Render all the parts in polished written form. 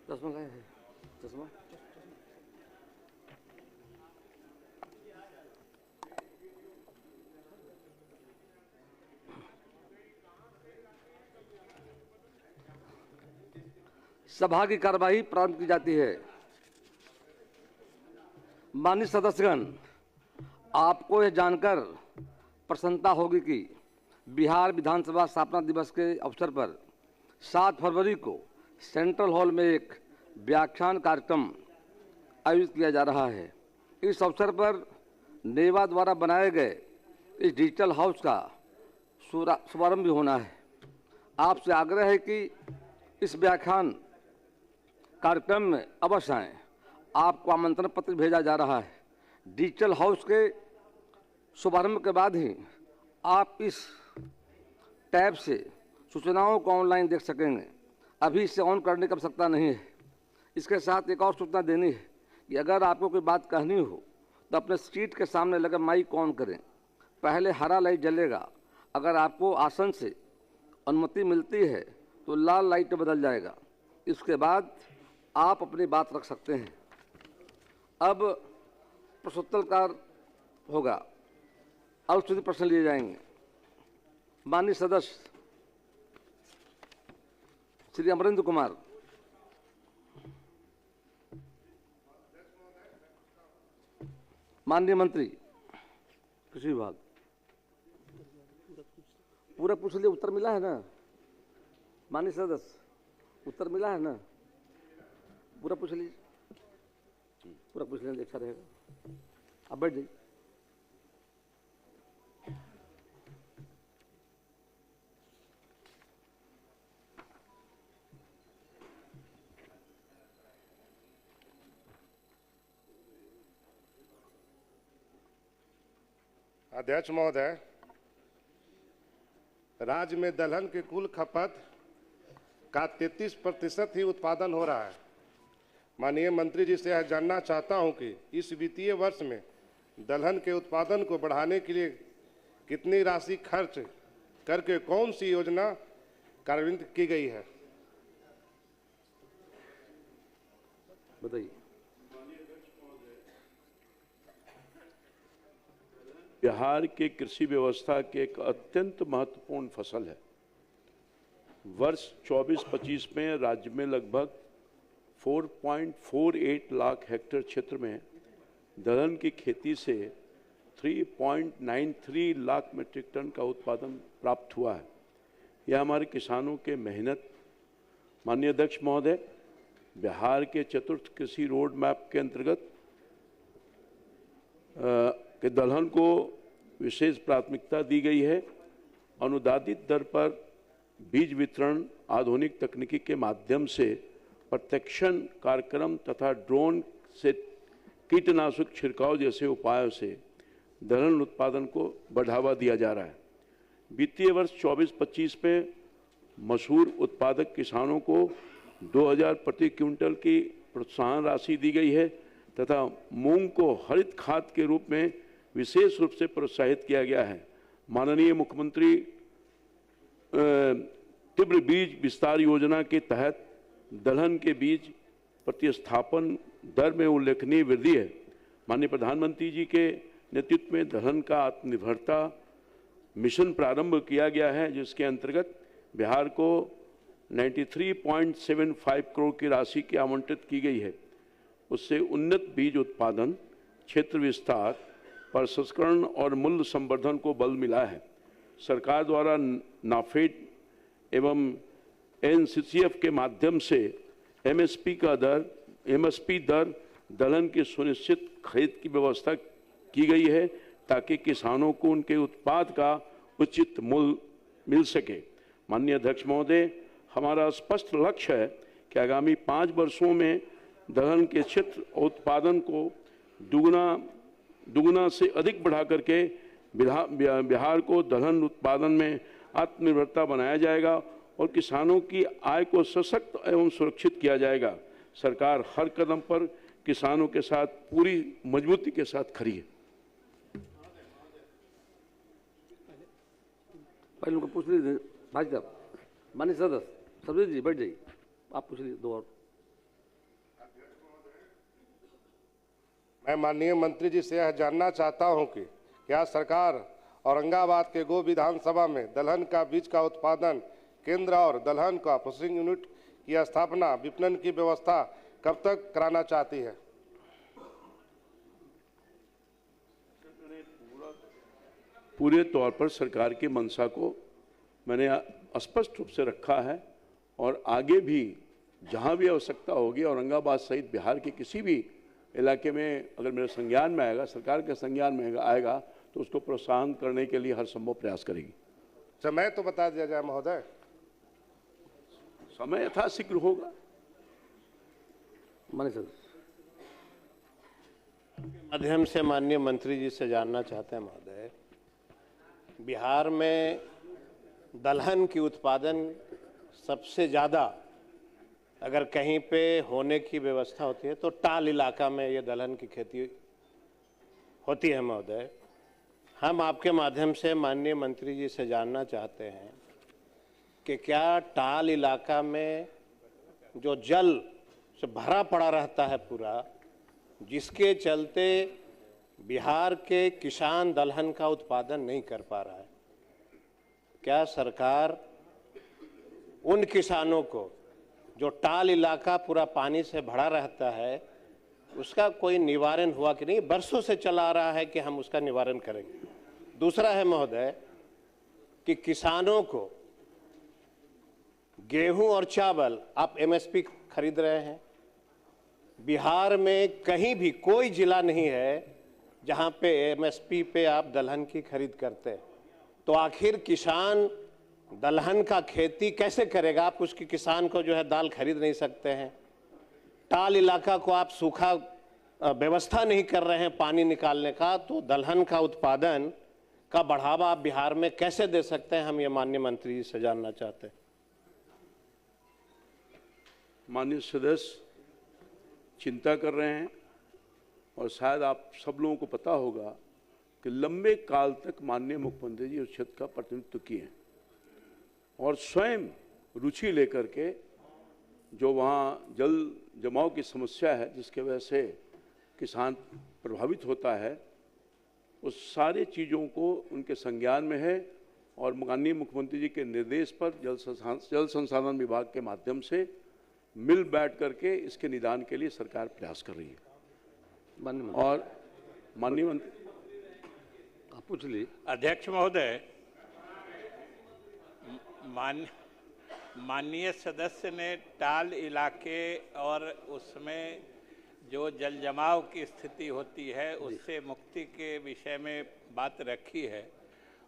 चश्मा गया है, चश्मा सभा की कार्यवाही प्रारंभ की जाती है। माननीय सदस्यगण, आपको यह जानकर प्रसन्नता होगी कि बिहार विधानसभा स्थापना दिवस के अवसर पर 7 फरवरी को सेंट्रल हॉल में एक व्याख्यान कार्यक्रम आयोजित किया जा रहा है। इस अवसर पर नेवा द्वारा बनाए गए इस डिजिटल हाउस का शुभारंभ भी होना है। आपसे आग्रह है कि इस व्याख्यान कार्यक्रम में अवश्य आएं। आपको आमंत्रण पत्र भेजा जा रहा है। डिजिटल हाउस के शुभारंभ के बाद ही आप इस टैब से सूचनाओं को ऑनलाइन देख सकेंगे। अभी इसे ऑन करने की आवश्यकता नहीं है। इसके साथ एक और सूचना देनी है कि अगर आपको कोई बात कहनी हो तो अपने सीट के सामने लगे माइक ऑन करें। पहले हरा लाइट जलेगा। अगर आपको आसन से अनुमति मिलती है तो लाल लाइट बदल जाएगा। इसके बाद आप अपनी बात रख सकते हैं। अब प्रश्नोत्तर होगा। अल्पसूचित प्रश्न लिए जाएंगे। माननीय सदस्य श्री अमरेंद्र कुमार। माननीय मंत्री कृषि विभाग। पूरा पूछ लिया, उत्तर मिला है ना? माननीय सदस्य, उत्तर मिला है ना? पूरा पूछ लीजिए, पूरा पूछ लेंगे, अच्छा रहेगा। अब बैठ जाइए। अध्यक्ष महोदय, राज्य में दलहन की कुल खपत का 33% ही उत्पादन हो रहा है। माननीय मंत्री जी से यह जानना चाहता हूं कि इस वित्तीय वर्ष में दलहन के उत्पादन को बढ़ाने के लिए कितनी राशि खर्च करके कौन सी योजना कार्यान्वित की गई है? बताइए। बिहार के कृषि व्यवस्था के एक अत्यंत महत्वपूर्ण फसल है। वर्ष 24-25 में राज्य में लगभग 4.48 लाख हेक्टेयर क्षेत्र में दलहन की खेती से 3.93 लाख मीट्रिक टन का उत्पादन प्राप्त हुआ है। यह हमारे किसानों के मेहनत। माननीय अध्यक्ष महोदय, बिहार के चतुर्थ कृषि रोड मैप के अंतर्गत कि दलहन को विशेष प्राथमिकता दी गई है। अनुदानित दर पर बीज वितरण, आधुनिक तकनीकी के माध्यम से प्रत्यक्षण कार्यक्रम तथा ड्रोन से कीटनाशक छिड़काव जैसे उपायों से दलहन उत्पादन को बढ़ावा दिया जा रहा है। वित्तीय वर्ष 24-25 में मसूर उत्पादक किसानों को 2000 प्रति क्विंटल की प्रोत्साहन राशि दी गई है तथा मूंग को हरित खाद के रूप में विशेष रूप से प्रोत्साहित किया गया है। माननीय मुख्यमंत्री तीव्र बीज विस्तार योजना के तहत दलहन के बीज प्रतिस्थापन दर में उल्लेखनीय वृद्धि है। माननीय प्रधानमंत्री जी के नेतृत्व में दलहन का आत्मनिर्भरता मिशन प्रारंभ किया गया है, जिसके अंतर्गत बिहार को 93.75 करोड़ की राशि की आवंटित की गई है। उससे उन्नत बीज उत्पादन, क्षेत्र विस्तार, प्रसंस्करण और मूल्य संवर्धन को बल मिला है। सरकार द्वारा नाफेड एवं एनसीसीएफ के माध्यम से एमएसपी दर दलहन की सुनिश्चित खरीद की व्यवस्था की गई है ताकि किसानों को उनके उत्पाद का उचित मूल्य मिल सके। माननीय अध्यक्ष महोदय, हमारा स्पष्ट लक्ष्य है कि आगामी 5 वर्षों में दलहन के क्षेत्र और उत्पादन को दुगुना से अधिक बढ़ा करके बिहार को दलहन उत्पादन में आत्मनिर्भरता बनाया जाएगा और किसानों की आय को सशक्त एवं सुरक्षित किया जाएगा। सरकार हर कदम पर किसानों के साथ पूरी मजबूती के साथ खड़ी है। पहले उनको पूछ लीजिए भाई साहब। माननीय सदस्य सरवीर जी बैठ जाइए, आप पूछ लीजिए। दो और मैं माननीय मंत्री जी से यह जानना चाहता हूं कि क्या सरकार औरंगाबाद के गो विधानसभा में दलहन का बीज का उत्पादन केंद्र और दलहन का प्रोसेसिंग यूनिट की स्थापना विपणन की व्यवस्था कब तक कराना चाहती है? पूरे तौर पर सरकार की मंशा को मैंने स्पष्ट रूप से रखा है और आगे भी जहां भी आवश्यकता होगी औरंगाबाद सहित बिहार के किसी भी इलाके में अगर मेरे संज्ञान में आएगा, सरकार के संज्ञान में आएगा, तो उसको प्रोत्साहन करने के लिए हर संभव प्रयास करेगी। समय तो बता दिया जाए महोदय। समय यथाशीघ्र होगा। मानिए सर। माध्यम से माननीय मंत्री जी से जानना चाहते हैं महोदय, बिहार में दलहन की उत्पादन सबसे ज़्यादा अगर कहीं पे होने की व्यवस्था होती है तो टाल इलाका में ये दलहन की खेती होती है महोदय। हम आपके माध्यम से माननीय मंत्री जी से जानना चाहते हैं कि क्या टाल इलाका में जो जल से भरा पड़ा रहता है पूरा, जिसके चलते बिहार के किसान दलहन का उत्पादन नहीं कर पा रहा है, क्या सरकार उन किसानों को जो टाल इलाका पूरा पानी से भरा रहता है उसका कोई निवारण हुआ कि नहीं? बरसों से चला आ रहा है कि हम उसका निवारण करेंगे। दूसरा है महोदय कि किसानों को गेहूं और चावल आप एमएसपी खरीद रहे हैं, बिहार में कहीं भी कोई जिला नहीं है जहां पे एमएसपी पे आप दलहन की खरीद करते हैं, तो आखिर किसान दलहन का खेती कैसे करेगा? आप उसकी किसान को जो है दाल खरीद नहीं सकते हैं। टाल इलाका को आप सूखा व्यवस्था नहीं कर रहे हैं पानी निकालने का, तो दलहन का उत्पादन का बढ़ावा आप बिहार में कैसे दे सकते हैं? हम ये माननीय मंत्री जी से जानना चाहते हैं। माननीय सदस्य चिंता कर रहे हैं और शायद आप सब लोगों को पता होगा कि लंबे काल तक माननीय मुख्यमंत्री जी उस क्षेत्र का प्रतिनिधित्व किए हैं और स्वयं रुचि लेकर के जो वहाँ जल जमाव की समस्या है जिसके वजह से किसान प्रभावित होता है, उस सारे चीज़ों को उनके संज्ञान में है और माननीय मुख्यमंत्री जी के निर्देश पर जल संसाधन विभाग के माध्यम से मिल बैठ करके इसके निदान के लिए सरकार प्रयास कर रही है। और माननीय मंत्री आप पूछ ली। अध्यक्ष महोदय, माननीय सदस्य ने टाल इलाके और उसमें जो जल जमाव की स्थिति होती है उससे मुक्ति के विषय में बात रखी है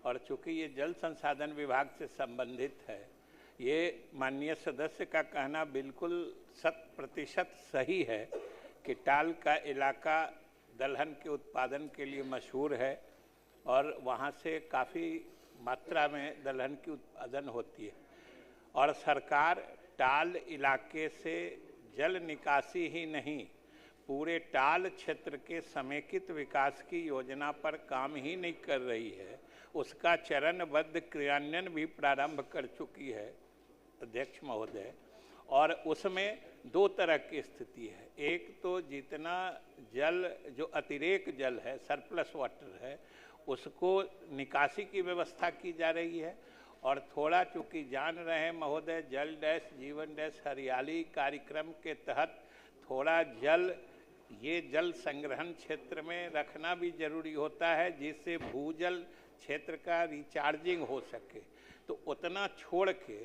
और चूंकि ये जल संसाधन विभाग से संबंधित है, ये माननीय सदस्य का कहना बिल्कुल 100% सही है कि टाल का इलाका दलहन के उत्पादन के लिए मशहूर है और वहाँ से काफ़ी मात्रा में दलहन की उत्पादन होती है और सरकार टाल इलाके से जल निकासी ही नहीं, पूरे टाल क्षेत्र के समेकित विकास की योजना पर काम ही नहीं कर रही है, उसका चरणबद्ध क्रियान्वयन भी प्रारंभ कर चुकी है अध्यक्ष महोदय। और उसमें दो तरह की स्थिति है, एक तो जितना जल जो अतिरेक जल है, सरप्लस वाटर है, उसको निकासी की व्यवस्था की जा रही है और थोड़ा चूँकि जान रहे हैं महोदय, जल डैश जीवन डैश हरियाली कार्यक्रम के तहत थोड़ा जल ये जल संग्रहण क्षेत्र में रखना भी जरूरी होता है जिससे भूजल क्षेत्र का रिचार्जिंग हो सके, तो उतना छोड़ के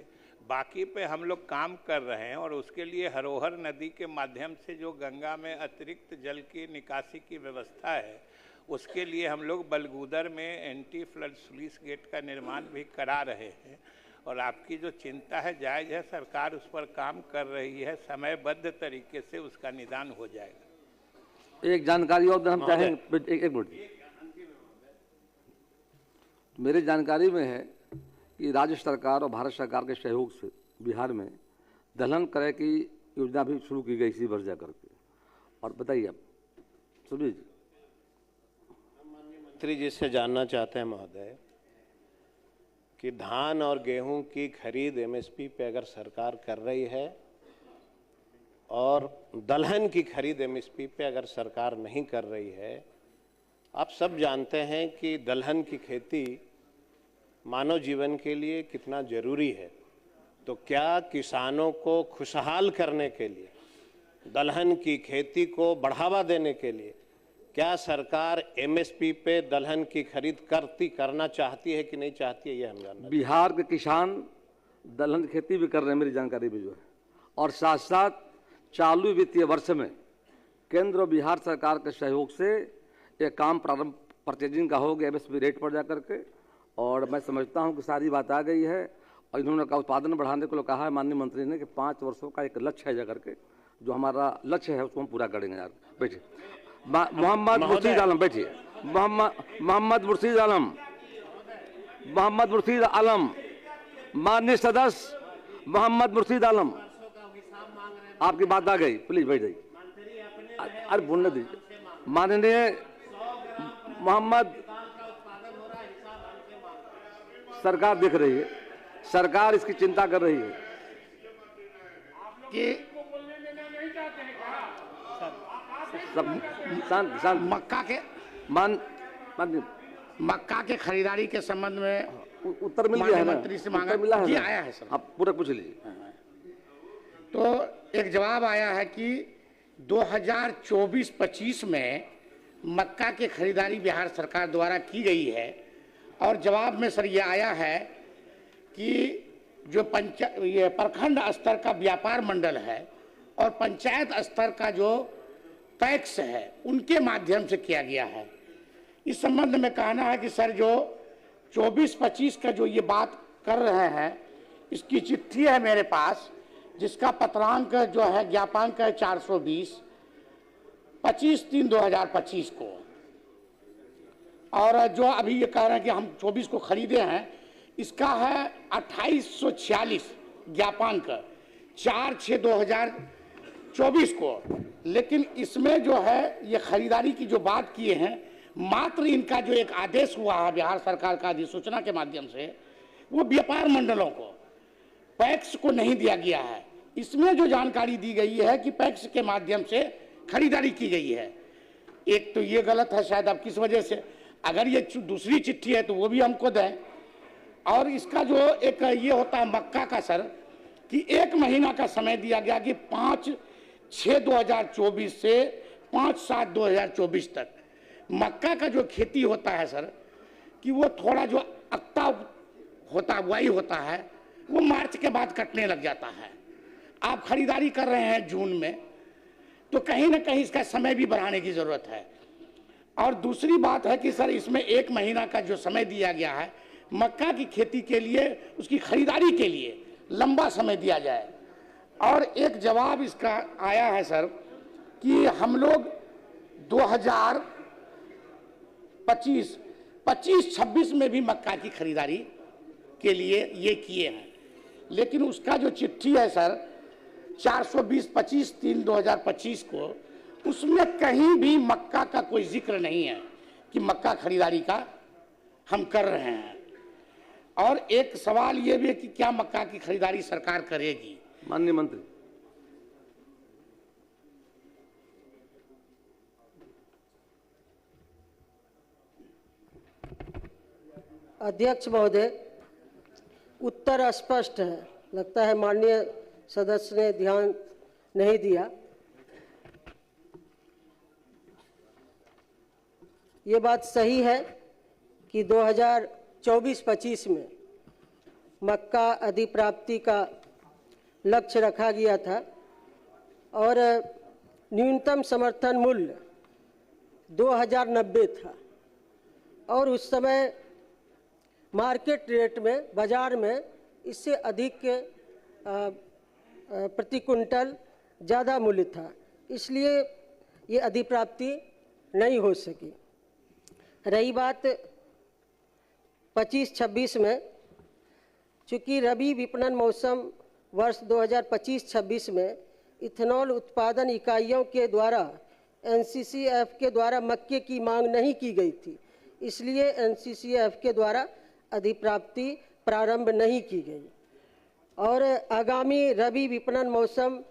बाकी पे हम लोग काम कर रहे हैं और उसके लिए हरोहर नदी के माध्यम से जो गंगा में अतिरिक्त जल की निकासी की व्यवस्था है उसके लिए हम लोग बलगुदर में एंटी फ्लड स्लूइस गेट का निर्माण भी करा रहे हैं और आपकी जो चिंता है जायज़ है, सरकार उस पर काम कर रही है, समयबद्ध तरीके से उसका निदान हो जाएगा। एक जानकारी और हम चाहेंगे, एक मिनट। मेरी जानकारी में है कि राज्य सरकार और भारत सरकार के सहयोग से बिहार में दलहन क्रय की योजना भी शुरू की गई इसी वर्ष जा करके। और बताइए आप सुनिए जी। मंत्री जी से जानना चाहते हैं महोदय कि धान और गेहूं की खरीद एमएसपी पे अगर सरकार कर रही है और दलहन की खरीद एमएसपी पे अगर सरकार नहीं कर रही है, आप सब जानते हैं कि दलहन की खेती मानव जीवन के लिए कितना जरूरी है। तो क्या किसानों को खुशहाल करने के लिए, दलहन की खेती को बढ़ावा देने के लिए क्या सरकार एमएसपी पे दलहन की खरीद करना चाहती है कि नहीं चाहती है, ये हम जानना। बिहार के किसान दलहन की खेती भी कर रहे हैं, मेरी जानकारी भी जो है, और साथ साथ चालू वित्तीय वर्ष में केंद्र और बिहार सरकार के सहयोग से ये काम प्रारंभ परचेजिंग का हो गया एमएसपी रेट पर जा करके। और मैं समझता हूँ कि सारी बात आ गई है और इन्होंने कहा उत्पादन बढ़ाने को कहा है माननीय मंत्री ने कि 5 वर्षों का एक लक्ष्य है जा करके, जो हमारा लक्ष्य है उसको हम पूरा करेंगे। यार बैठिए, मोहम्मद मुर्शीद आलम बैठिए, मोहम्मद मुर्शीद आलम, माननीय सदस्य मोहम्मद मुर्शीद आलम, आपकी बात आ गई, प्लीज बैठ जाइए। अरे बोलने दीजिए। माननीय मोहम्मद, सरकार देख रही है, सरकार इसकी चिंता कर रही है कि सब शांत मक्का के खरीदारी के संबंध में उत्तर मिल गया है ना, मंत्री से मांगा मिला है जी, ना? आया है सर। आप पूरा पूछ लीजिए। तो एक जवाब आया है कि 2024-25 में मक्का की खरीदारी बिहार सरकार द्वारा की गई है। और जवाब में सर ये आया है कि जो ये प्रखंड स्तर का व्यापार मंडल है और पंचायत स्तर का जो पैक्स है उनके माध्यम से किया गया है। इस संबंध में कहना है कि सर जो 24-25 का जो ये बात कर रहे हैं, इसकी चिट्ठी है मेरे पास, जिसका पत्रांक जो है ज्ञापांक है 420 25/3/2025 को। और जो अभी ये कह रहे हैं कि हम 24 को खरीदे हैं, इसका है 2846 ज्ञापांक 4/6/2024 को। लेकिन इसमें जो है ये खरीदारी की जो बात किए हैं, मात्र इनका जो एक आदेश हुआ है बिहार सरकार का अधिसूचना के माध्यम से, वो व्यापार मंडलों को, पैक्स को नहीं दिया गया है। इसमें जो जानकारी दी गई है कि पैक्स के माध्यम से खरीदारी की गई है। एक तो ये गलत है शायद, अब किस वजह से, अगर ये दूसरी चिट्ठी है तो वो भी हमको दें। और इसका जो एक ये होता है मक्का का सर, कि 1 महीना का समय दिया गया कि 5/6/2024 से 5/7/2024 तक मक्का का जो खेती होता है सर, कि वो थोड़ा जो अक्ता होता बुआई होता है वो मार्च के बाद कटने लग जाता है। आप खरीदारी कर रहे हैं जून में, तो कहीं ना कहीं इसका समय भी बढ़ाने की ज़रूरत है। और दूसरी बात है कि सर इसमें 1 महीना का जो समय दिया गया है मक्का की खेती के लिए, उसकी खरीदारी के लिए लंबा समय दिया जाए। और एक जवाब इसका आया है सर कि हम लोग 2025-26 में भी मक्का की खरीदारी के लिए ये किए हैं। लेकिन उसका जो चिट्ठी है सर 420 25/3/2025 को, उसमें कहीं भी मक्का का कोई जिक्र नहीं है कि मक्का खरीदारी का हम कर रहे हैं। और एक सवाल ये भी है कि क्या मक्का की खरीदारी सरकार करेगी। माननीय मंत्री, अध्यक्ष महोदय, उत्तर स्पष्ट है, लगता है माननीय सदस्य ने ध्यान नहीं दिया। ये बात सही है कि 2024-25 में मक्का अधिप्राप्ति का लक्ष्य रखा गया था और न्यूनतम समर्थन मूल्य 2090 था और उस समय मार्केट रेट में, बाजार में इससे अधिक प्रति कुंटल ज़्यादा मूल्य था, इसलिए ये अधिप्राप्ति नहीं हो सकी। रही बात 25-26 में, चूँकि रबी विपणन मौसम वर्ष 2025-26 में इथेनॉल उत्पादन इकाइयों के द्वारा एनसीसीएफ के द्वारा मक्के की मांग नहीं की गई थी, इसलिए एनसीसीएफ के द्वारा अधिप्राप्ति प्रारंभ नहीं की गई। और आगामी रबी विपणन मौसम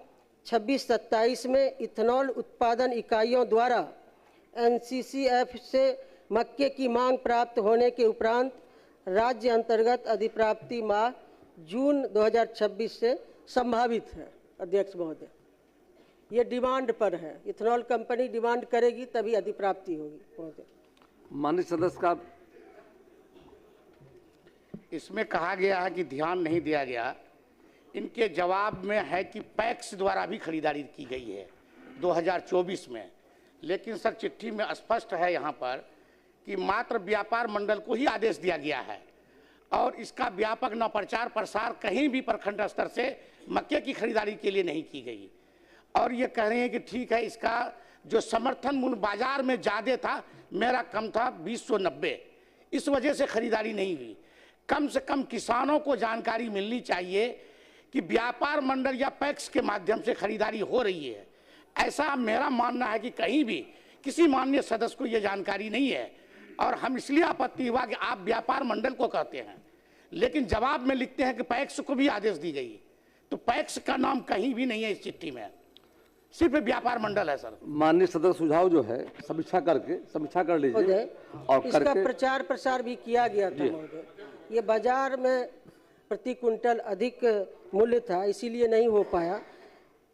26-27 में इथेनॉल उत्पादन इकाइयों द्वारा एनसीसीएफ से मक्के की मांग प्राप्त होने के उपरांत राज्य अंतर्गत अधिप्राप्ति माह जून 2026 से संभावित है। अध्यक्ष महोदय, ये डिमांड पर है, इथेनॉल कंपनी डिमांड करेगी तभी अधिप्राप्ति होगी। महोदय, माननीय सदस्य का इसमें कहा गया है कि ध्यान नहीं दिया गया। इनके जवाब में है कि पैक्स द्वारा भी खरीदारी की गई है 2024 में, लेकिन सर चिट्ठी में स्पष्ट है यहाँ पर कि मात्र व्यापार मंडल को ही आदेश दिया गया है और इसका व्यापक न प्रचार प्रसार कहीं भी प्रखंड स्तर से मक्के की खरीदारी के लिए नहीं की गई। और ये कह रहे हैं कि ठीक है, इसका जो समर्थन मूल्य बाजार में ज़्यादा था, मेरा कम था 2090, इस वजह से खरीदारी नहीं हुई। कम से कम किसानों को जानकारी मिलनी चाहिए कि व्यापार मंडल या पैक्स के माध्यम से खरीदारी हो रही है। ऐसा मेरा मानना है कि कहीं भी किसी माननीय सदस्य को यह जानकारी नहीं है और हम इसलिए आपत्ति हुआ कि आप व्यापार मंडल को कहते हैं लेकिन जवाब में लिखते हैं कि पैक्स को भी आदेश दी गई, तो पैक्स का नाम कहीं भी नहीं है इस चिट्ठी में, सिर्फ व्यापार मंडल है। सर माननीय सदस्य सुझाव जो है समीक्षा कर लीजिए और इसका प्रचार प्रसार भी किया गया था महोदय। ये बाजार में प्रति कुंटल अधिक मूल्य था, इसीलिए नहीं हो पाया।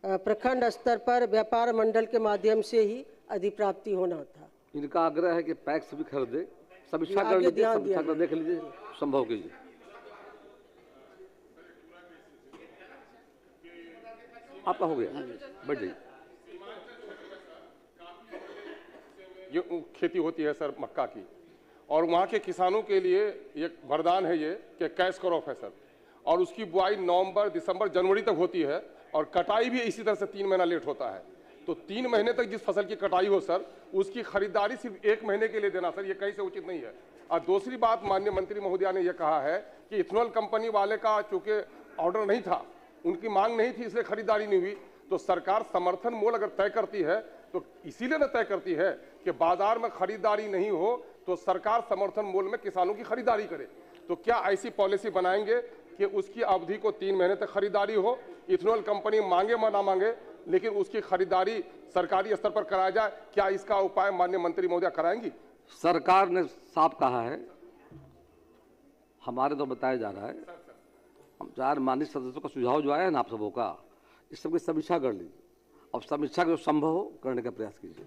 प्रखंड स्तर पर व्यापार मंडल के माध्यम से ही अधिप्राप्ति होना था। इनका आग्रह है कि पैक्स भी खरीदे, समीक्षा कर लीजिए, समीक्षा कर देख लीजिए, संभव कीजिए। आपका हो गया, बैठ जाइए। ये खेती होती है सर मक्का की, और वहाँ के किसानों के लिए एक वरदान है ये कि कैश क्रॉप है सर, और उसकी बुआई नवंबर, दिसंबर, जनवरी तक होती है और कटाई भी इसी तरह से 3 महीना लेट होता है। तो 3 महीने तक जिस फसल की कटाई हो सर, उसकी खरीदारी सिर्फ 1 महीने के लिए देना सर, ये कहीं से उचित नहीं है। और दूसरी बात, माननीय मंत्री महोदया ने यह कहा है कि इथेनॉल कंपनी वाले का चूंकि ऑर्डर नहीं था, उनकी मांग नहीं थी, इसलिए खरीदारी नहीं हुई। तो सरकार समर्थन मूल्य अगर तय करती है तो इसीलिए न तय करती है कि बाजार में खरीदारी नहीं हो तो सरकार समर्थन मूल्य में किसानों की खरीदारी करे। तो क्या ऐसी पॉलिसी बनाएंगे कि उसकी अवधि को 3 महीने तक खरीदारी हो, इथेनॉल कंपनी मांगे ना मांगे, लेकिन उसकी खरीदारी सरकारी स्तर पर कराया जाए? क्या इसका उपाय माननीय मंत्री महोदया कराएंगी? सरकार ने साफ कहा है, हमारे तो बताया जा रहा है, हम 4 माननीय सदस्यों का सुझाव जो आया है ना आप सबों का, इस सबकी समीक्षा कर लीजिए और समीक्षा जो संभव हो करने का प्रयास कीजिए।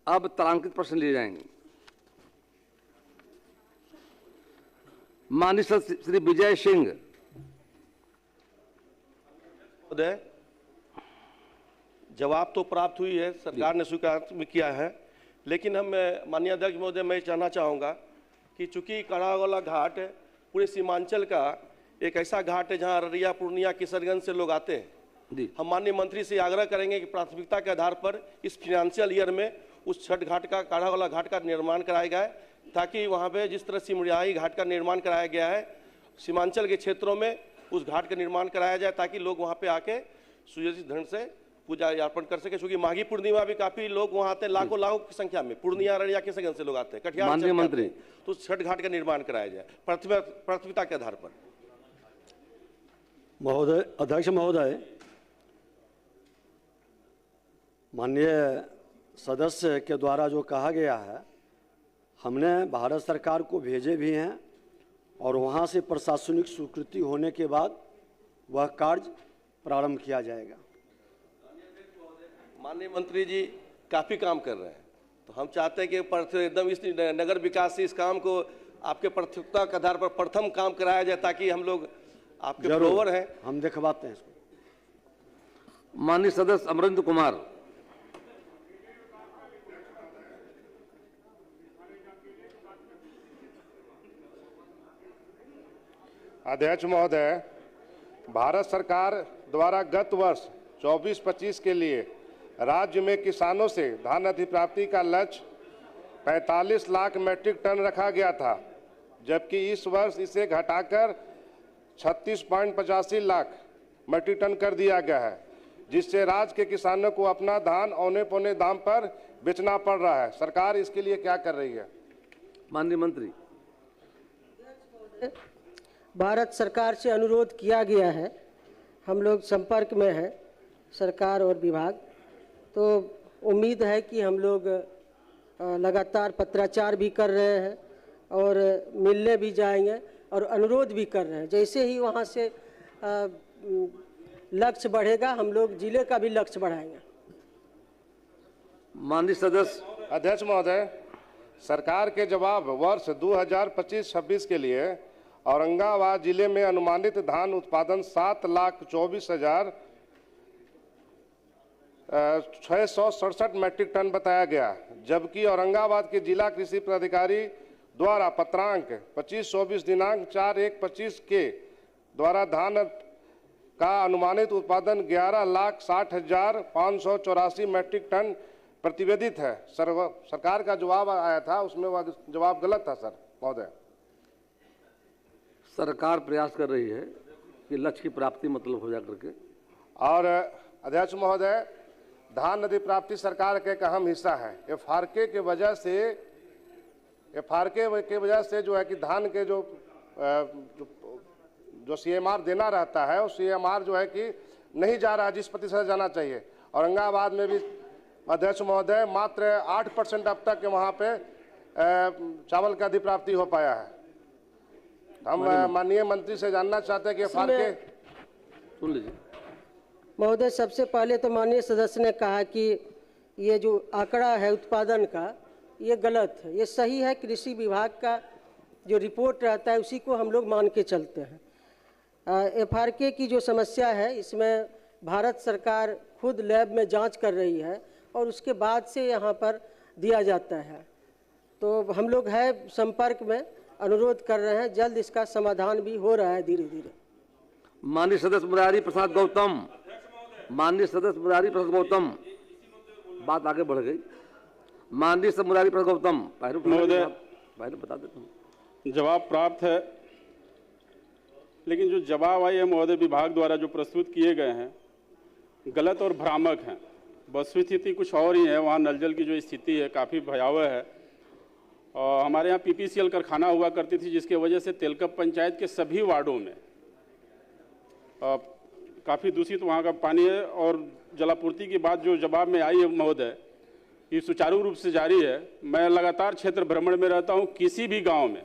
अब तारांकित प्रश्न लिए जाएंगे। माननीय सदस्य श्री विजय सिंह महोदय, जवाब तो प्राप्त हुई है, सरकार ने स्वीकार किया है, लेकिन हम माननीय अध्यक्ष महोदय मैं चाहना चाहूँगा कि चूंकि कड़ावाला घाट पूरे सीमांचल का एक ऐसा घाट है जहाँ अररिया, पूर्णिया, किशनगंज से लोग आते हैं। हम माननीय मंत्री से आग्रह करेंगे कि प्राथमिकता के आधार पर इस फाइनेंशियल ईयर में उस छठ घाट का, काढ़ावाला घाट का निर्माण कराया जाए, ताकि वहाँ पे जिस तरह सिमरियाही घाट का निर्माण कराया गया है, सीमांचल के क्षेत्रों में उस घाट का निर्माण कराया जाए, ताकि लोग वहाँ पे आके सुव्यवस्थित ढंग से पूजा अर्पण कर सके। क्योंकि माघी पूर्णिमा भी काफी लोग वहाँ आते हैं, लाखों की संख्या में, पूर्णिया, अररिया, किशनगंज से लोग आते हैं, कटिहार माननीय मंत्री, तो छठ घाट का निर्माण कराया जाए प्राथमिकता के आधार पर। महोदय, अध्यक्ष महोदय, माननीय सदस्य के द्वारा जो कहा गया है, हमने भारत सरकार को भेजे भी हैं और वहाँ से प्रशासनिक स्वीकृति होने के बाद वह कार्य प्रारंभ किया जाएगा। माननीय मंत्री जी काफ़ी काम कर रहे हैं, तो हम चाहते हैं कि एकदम इस नगर विकास से इस काम को आपके प्राथमिकता के आधार पर प्रथम काम कराया जाए, ताकि हम लोग आपके फॉलोअर हैं, हम दिखवाते हैं इसको। माननीय सदस्य अमरेंद्र कुमार। अध्यक्ष महोदय, भारत सरकार द्वारा गत वर्ष 24-25 के लिए राज्य में किसानों से धान अधिप्राप्ति का लक्ष्य 45 लाख मीट्रिक टन रखा गया था, जबकि इस वर्ष इसे घटाकर 36.85 लाख मीट्रिक टन कर दिया गया है, जिससे राज्य के किसानों को अपना धान औने पौने दाम पर बेचना पड़ रहा है। सरकार इसके लिए क्या कर रही है? माननीय मंत्री, भारत सरकार से अनुरोध किया गया है, हम लोग संपर्क में हैं सरकार और विभाग। तो उम्मीद है कि हम लोग लगातार पत्राचार भी कर रहे हैं और मिलने भी जाएंगे और अनुरोध भी कर रहे हैं। जैसे ही वहाँ से लक्ष्य बढ़ेगा, हम लोग जिले का भी लक्ष्य बढ़ाएंगे। माननीय सदस्य अध्यक्ष महोदय, सरकार के जवाब वर्ष 2025-26 के लिए औरंगाबाद जिले में अनुमानित धान उत्पादन 7,24,667 मीट्रिक टन बताया गया, जबकि औरंगाबाद के जिला कृषि पदाधिकारी द्वारा पत्रांक 25-24 दिनांक 4/1/25 के द्वारा धान का अनुमानित उत्पादन 11,60,584 मीट्रिक टन प्रतिवेदित है। सरकार का जवाब आया था, उसमें वह जवाब गलत था सर महोदय। सरकार प्रयास कर रही है कि लक्ष्य की प्राप्ति मतलब हो जा करके। और अध्यक्ष महोदय, धान नदी प्राप्ति सरकार का एक अहम हिस्सा है। एफआरके के वजह से जो है कि धान के जो सीएमआर देना रहता है, वो सीएमआर जो है कि नहीं जा रहा जिस प्रतिशत जाना चाहिए। औरंगाबाद में भी अध्यक्ष महोदय मात्र 8% अब तक वहाँ पे चावल का अधिप्राप्ति हो पाया है। हम माननीय मंत्री से जानना चाहते हैं कि एफआरके सुन लीजिए महोदय। सबसे पहले तो माननीय सदस्य ने कहा कि ये जो आंकड़ा है उत्पादन का, ये गलत है। ये सही है, कृषि विभाग का जो रिपोर्ट रहता है उसी को हम लोग मान के चलते हैं। एफआरके की जो समस्या है, इसमें भारत सरकार खुद लैब में जांच कर रही है और उसके बाद से यहाँ पर दिया जाता है। तो हम लोग है संपर्क में, अनुरोध कर रहे हैं, जल्द इसका समाधान भी हो रहा है धीरे धीरे। माननीय सदस्य मुरारी प्रसाद गौतम, माननीय सदस्य मुरारी प्रसाद गौतम, बात आगे बढ़ गई। माननीय सदस्य मुरारी प्रसाद गौतम, महोदय बता देता हूँ। जवाब प्राप्त है, लेकिन जो जवाब आए हैं महोदय विभाग द्वारा जो प्रस्तुत किए गए हैं गलत और भ्रामक हैं। वस्तुस्थिति कुछ और ही है। वहाँ नलजल की जो स्थिति है काफ़ी भयावह है। और हमारे यहाँ पीपीसीएल कारखाना हुआ करती थी, जिसके वजह से तेलकप पंचायत के सभी वार्डों में काफ़ी दूषित वहाँ का पानी है। और जलापूर्ति की बात जो जवाब में आई है महोदय, ये सुचारू रूप से जारी है। मैं लगातार क्षेत्र भ्रमण में रहता हूँ, किसी भी गांव में,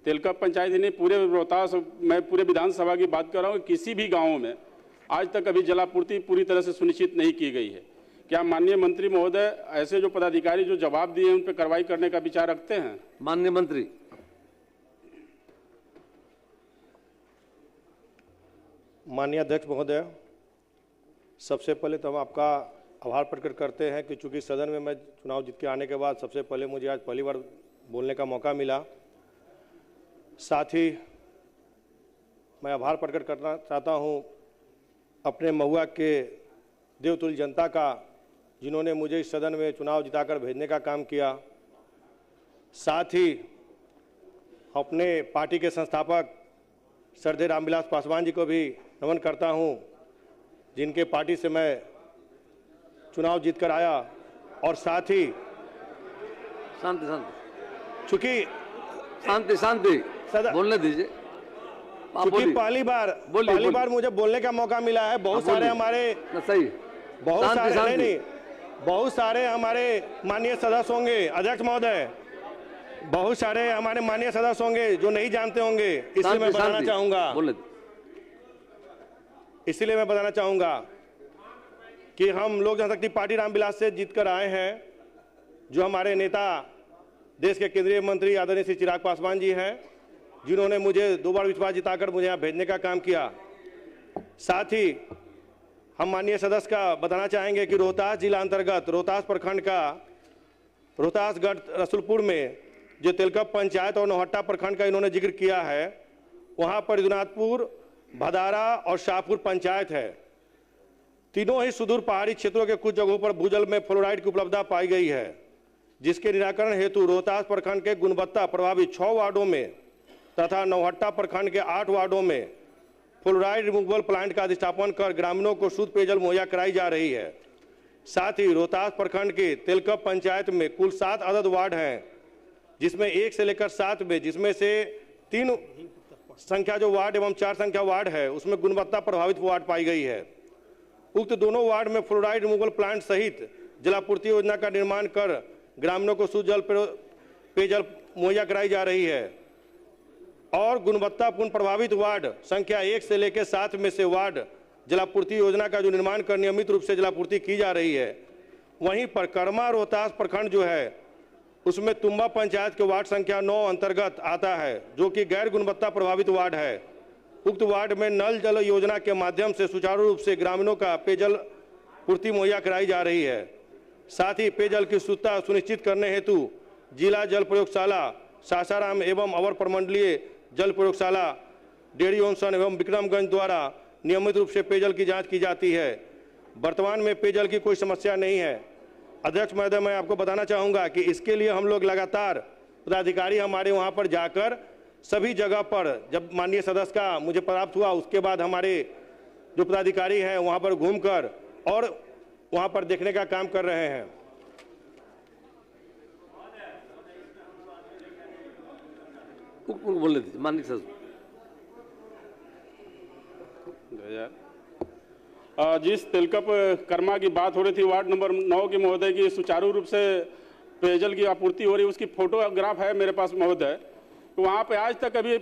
तेलकप पंचायत ही नहीं, पूरे रोहतास, मैं पूरे विधानसभा की बात कर रहा हूँ, किसी भी गाँव में आज तक अभी जलापूर्ति पूरी तरह से सुनिश्चित नहीं की गई है। क्या माननीय मंत्री महोदय ऐसे जो पदाधिकारी जो जवाब दिए उन पर कार्रवाई करने का विचार रखते हैं? माननीय मंत्री। माननीय अध्यक्ष महोदय, सबसे पहले तो हम आपका आभार प्रकट करते हैं कि चूंकि सदन में मैं चुनाव जीत के आने के बाद सबसे पहले मुझे आज पहली बार बोलने का मौका मिला। साथ ही मैं आभार प्रकट करना चाहता हूं अपने महुआ के देवतुल्य जनता का, जिन्होंने मुझे इस सदन में चुनाव जिताकर भेजने का काम किया। साथ ही अपने पार्टी के संस्थापक श्रद्धेय रामविलास पासवान जी को भी नमन करता हूं, जिनके पार्टी से मैं चुनाव जीत कर आया। और साथ ही शांति शांति, चूंकि शांति शांति बोलने दीजिए। चूंकि पहली बार मुझे बोलने का मौका मिला है। बहुत सारे हमारे सही बहुत सारे हमारे माननीय सदस्य होंगे अध्यक्ष महोदय, बहुत सारे हमारे माननीय सदस्य होंगे जो नहीं जानते होंगे, इसलिए मैं बताना चाहूंगा कि हम लोक जनशक्ति पार्टी रामविलास से जीतकर आए हैं। जो हमारे नेता देश के केंद्रीय मंत्री आदरणीय श्री चिराग पासवान जी हैं, जिन्होंने मुझे 2 बार विश्वास जिताकर मुझे यहाँ भेजने का काम किया। साथ ही हम माननीय सदस्य का बताना चाहेंगे कि रोहतास जिला अंतर्गत रोहतास प्रखंड का रोहतासगढ़ रसुलपुर में जो तेलकप पंचायत और नौहट्टा प्रखंड का इन्होंने जिक्र किया है, वहाँ पर रघुनाथपुर, भदारा और शाहपुर पंचायत है। तीनों ही सुदूर पहाड़ी क्षेत्रों के कुछ जगहों पर भूजल में फ्लोराइड की उपलब्धता पाई गई है, जिसके निराकरण हेतु रोहतास प्रखंड के गुणवत्ता प्रभावित 6 वार्डों में तथा नौहट्टा प्रखंड के 8 वार्डों में फ्लोराइड रिमूवल प्लांट का अधिष्ठापन कर ग्रामीणों को शुद्ध पेयजल मुहैया कराई जा रही है। साथ ही रोहतास प्रखंड के तेलकप पंचायत में कुल 7 अदद वार्ड हैं, जिसमें 1 से लेकर 7 में, जिसमें से 3 संख्या जो वार्ड एवं 4 संख्या वार्ड है, उसमें गुणवत्ता प्रभावित वार्ड पाई गई है। उक्त दोनों वार्ड में फ्लोराइड रिमूवल प्लांट सहित जलापूर्ति योजना का निर्माण कर ग्रामीणों को शुद्ध जल पेयजल मुहैया कराई जा रही है और गुणवत्तापूर्ण प्रभावित वार्ड संख्या 1 से लेकर 7 में से वार्ड जलापूर्ति योजना का जो निर्माण कर नियमित रूप से जलापूर्ति की जा रही है। वहीं पर कर्मा रोहतास प्रखंड जो है उसमें तुम्बा पंचायत के वार्ड संख्या 9 अंतर्गत आता है, जो कि गैर गुणवत्ता प्रभावित वार्ड है। उक्त वार्ड में नल जल योजना के माध्यम से सुचारू रूप से ग्रामीणों का पेयजल पूर्ति मुहैया कराई जा रही है। साथ ही पेयजल की शुद्धता सुनिश्चित करने हेतु जिला जल प्रयोगशाला सासाराम एवं अवर प्रमंडलीय जल प्रयोगशाला डेढ़ी ओंसन एवं विक्रमगंज द्वारा नियमित रूप से पेयजल की जांच की जाती है। वर्तमान में पेयजल की कोई समस्या नहीं है। अध्यक्ष महोदय, मैं आपको बताना चाहूँगा कि इसके लिए हम लोग लगातार पदाधिकारी हमारे वहाँ पर जाकर सभी जगह पर, जब माननीय सदस्य का मुझे प्राप्त हुआ उसके बाद हमारे जो पदाधिकारी हैं वहाँ पर घूमकर और वहाँ पर देखने का काम कर रहे हैं। बोले माननीय सदस्य। जिस तिलकप कर्मा की बात हो रही थी वार्ड नंबर 9 की महोदय की सुचारू रूप से पेयजल की आपूर्ति हो रही है, उसकी फोटोग्राफ है मेरे पास महोदय। तो वहाँ पे आज तक अभी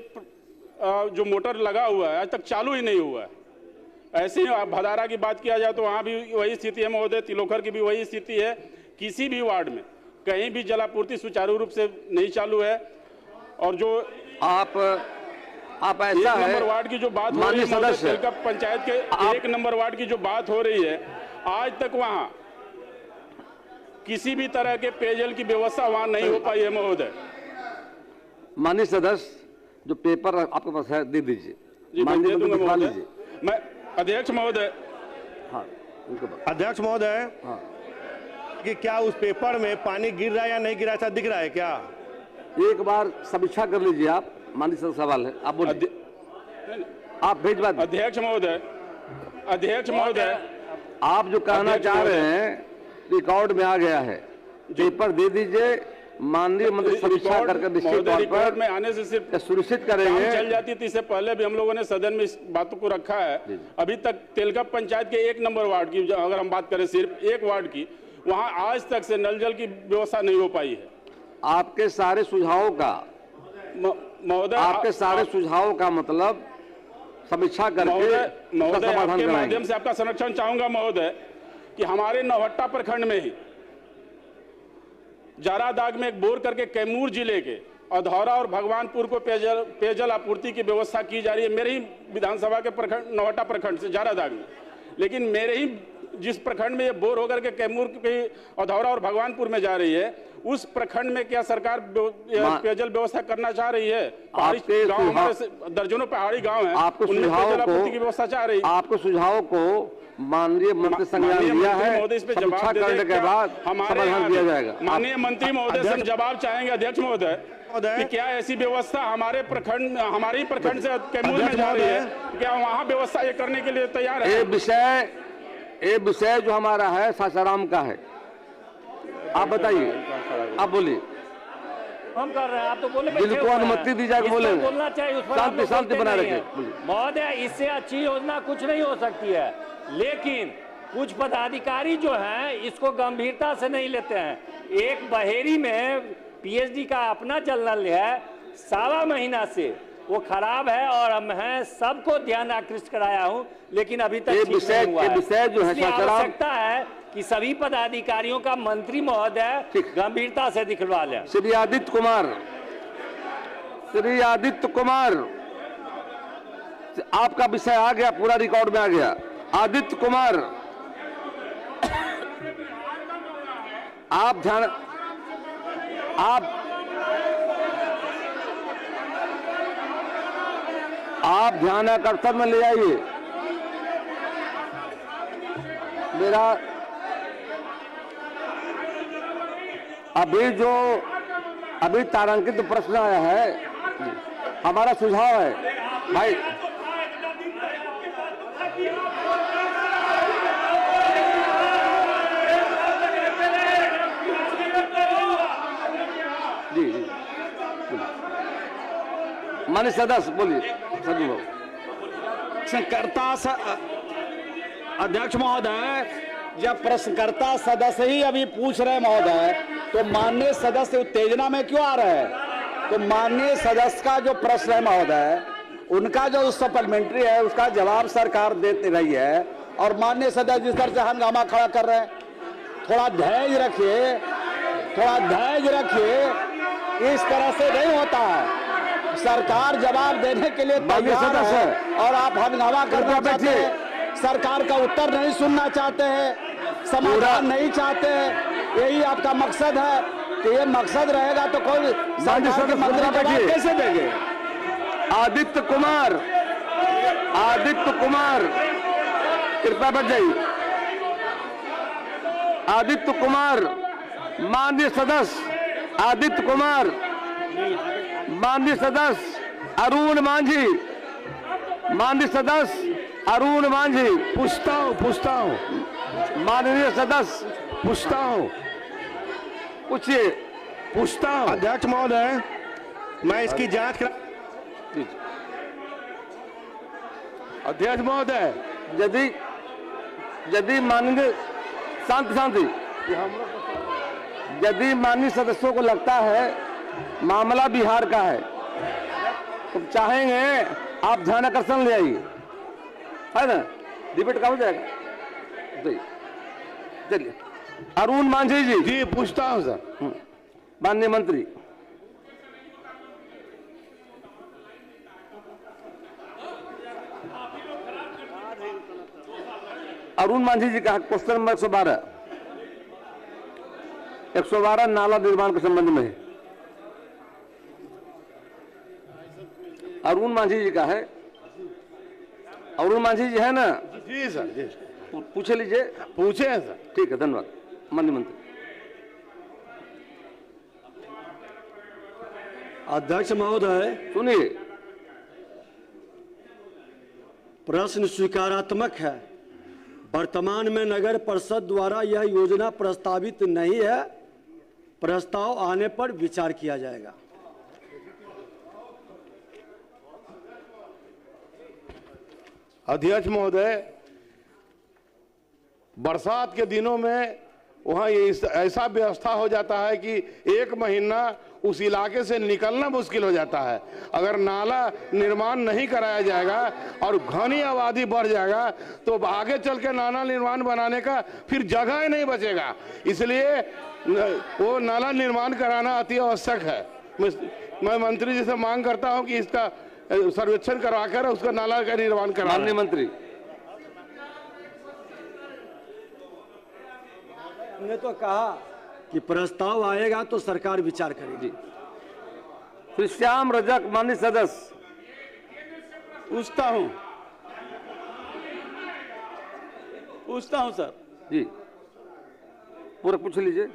जो मोटर लगा हुआ है आज तक चालू ही नहीं हुआ है। ऐसे ही भदारा की बात किया जाए तो वहाँ भी वही स्थिति है महोदय, तिलोखर की भी वही स्थिति है। किसी भी वार्ड में कहीं भी जलापूर्ति सुचारू रूप से नहीं चालू है। और जो आप ऐसा एक है, नंबर वार्ड की जो बात हो रही है तिलकप पंचायत के 1 नंबर वार्ड की जो बात हो रही है, आज तक वहाँ किसी भी तरह के पेयजल की व्यवस्था वहाँ नहीं हो पाई है महोदय। माननीय सदस्य, जो पेपर आपके पास है दे दीजिए। जी मैं दे दूंगा महोदय। मैं अध्यक्ष महोदय, हाँ अध्यक्ष महोदय, हाँ, कि क्या उस पेपर में पानी गिर रहा है या नहीं गिर रहा, ऐसा दिख रहा है क्या? एक बार समीक्षा कर लीजिए आप। माननीय सदस्य सवाल है, आप बोलिए। आप भेजवा दीजिए। अध्यक्ष महोदय, अध्यक्ष महोदय, आप जो कहना चाह रहे हैं रिकॉर्ड में आ गया है, पेपर दे दीजिए। माननीय मंत्री समीक्षा करके निश्चित तौर पर में आने से सिर्फ सुनिश्चित करेंगे। चल जाती थी, इससे पहले भी हम लोगों ने सदन में इस बातों को रखा है। अभी तक तिलकप पंचायत के 1 नंबर वार्ड की अगर हम बात करें, सिर्फ एक वार्ड की, वहां आज तक से नल जल की व्यवस्था नहीं हो पाई है। आपके सारे सुझावों का महोदय, आपके सारे सुझावों का मतलब समीक्षा करके महोदय समाधान आपके कराएंगे। माध्यम से आपका संरक्षण चाहूंगा महोदय कि हमारे नौहट्टा प्रखंड में ही जारादाग में एक बोर करके कैमूर जिले के अधौरा और भगवानपुर को पेयजल आपूर्ति की व्यवस्था की जा रही है, मेरे ही विधानसभा के प्रखंड नौहट्टा प्रखंड से जारादाग में। लेकिन मेरे ही जिस प्रखंड में ये बोर होकर के कैमूर के अधौरा और भगवानपुर में जा रही है, उस प्रखंड में क्या सरकार पेयजल व्यवस्था करना चाह रही है? पहाड़ी गांव, हमारे दर्जनों पहाड़ी गांव हैं, उनमें पेयजल आपूर्ति की व्यवस्था चाह रही है। आपको सुझाव को माननीय मंत्री संज्ञान लिया है, समीक्षा करने के बाद समाधान दिया जाएगा। माननीय मंत्री महोदय से जवाब चाहेंगे अध्यक्ष महोदय कि क्या ऐसी व्यवस्था हमारे ही प्रखंड से कैमूर में जा रही है, क्या वहाँ व्यवस्था ये करने के लिए तैयार है? ये विषय जो हमारा है सासाराम का है। आप बताइए, आप बोलिए। हम कर रहे हैं, आप तो बोले जिनको अनुमति दी जाए बोले, बोलना चाहिए, उस पर शांति बनाए रखे। महोदय, इससे अच्छी योजना कुछ नहीं हो सकती है, लेकिन कुछ पदाधिकारी जो हैं इसको गंभीरता से नहीं लेते हैं। एक बहेरी में पीएचडी का अपना जल नल है, 1.25 महीना से वो खराब है और मैं सबको ध्यान आकृष्ट कराया हूं, लेकिन अभी तक ठीक नहीं हुआ है। विषय जो है आवश्यकता है कि सभी पदाधिकारियों का मंत्री महोदय गंभीरता से दिखवा लें। श्री आदित्य कुमार, आपका विषय आ गया, पूरा रिकॉर्ड में आ गया। आदित्य कुमार, आप ध्यान आकर्षण में ले आइए। मेरा अभी तारांकित प्रश्न आया है, हमारा सुझाव है भाई। जी जी माननीय सदस्य बोलिए। अध्यक्ष महोदय, जब प्रश्नकर्ता सदस्य ही अभी पूछ रहे महोदय, तो माननीय सदस्य उत्तेजना में क्यों आ रहे हैं? तो माननीय सदस्य का जो प्रश्न है महोदय, उनका जो सप्लीमेंट्री है उसका जवाब सरकार देती रही है, और माननीय सदस्य जिस तरह से हंगामा खड़ा कर रहे हैं, थोड़ा धैर्य रखिए, थोड़ा धैर्य रखिए। इस तरह से नहीं होता है। सरकार जवाब देने के लिए तैयार है और आप हंगामा करना चाहते हैं, सरकार का उत्तर नहीं सुनना चाहते हैं, समाधान नहीं चाहते हैं। यही आपका मकसद है। कि ये मकसद रहेगा तो कोई सरकार के मंत्री जवाब कैसे देंगे? आदित्य कुमार, आदित्य कुमार, कृपया बैठ जाइए। आदित्य कुमार, माननीय सदस्य आदित्य कुमार, माननीय सदस्य अरुण मांझी, माननीय सदस्य अरुण मांझी, पूछता हूँ माननीय सदस्य, पूछिए। पूछता हूँ अध्यक्ष महोदय, मैं इसकी जांच कर। अध्यक्ष महोदय, यदि माननीय शांति, यदि माननीय सदस्यों को लगता है मामला बिहार का है तो चाहेंगे आप ध्यान आकर्षण ले आइए, है ना? डिबेट का हो जाएगा। चलिए, अरुण मांझी जी पूछता हूं सर। माननीय मंत्री, अरुण मांझी जी का क्वेश्चन नंबर 112 नाला निर्माण के संबंध में है। अरुण मांझी जी का है। अरुण मांझी जी है ना? जी सर, जी पूछे लीजिए। पूछे हैं सर। ठीक है, धन्यवाद। माननीय मंत्री। अध्यक्ष महोदय, सुनिए, प्रश्न स्वीकारात्मक है। वर्तमान में नगर परिषद द्वारा यह योजना प्रस्तावित नहीं है। प्रस्ताव आने पर विचार किया जाएगा। अध्यक्ष महोदय, बरसात के दिनों में वहाँ ये ऐसा व्यवस्था हो जाता है कि एक महीना उस इलाके से निकलना मुश्किल हो जाता है। अगर नाला निर्माण नहीं कराया जाएगा और घनी आबादी बढ़ जाएगा तो आगे चल के नाला निर्माण बनाने का फिर जगह ही नहीं बचेगा। इसलिए वो नाला निर्माण कराना अति आवश्यक है। मैं मंत्री जी से मांग करता हूं कि इसका सर्वेक्षण करवाकर उसका नाला का निर्माण करा। माननीय मंत्री, हमने तो कहा कि प्रस्ताव आएगा तो सरकार विचार करेगी। श्री श्याम रजक, माननीय सदस्य। पूछता हूं सर। जी, पूरा पूछ लीजिए।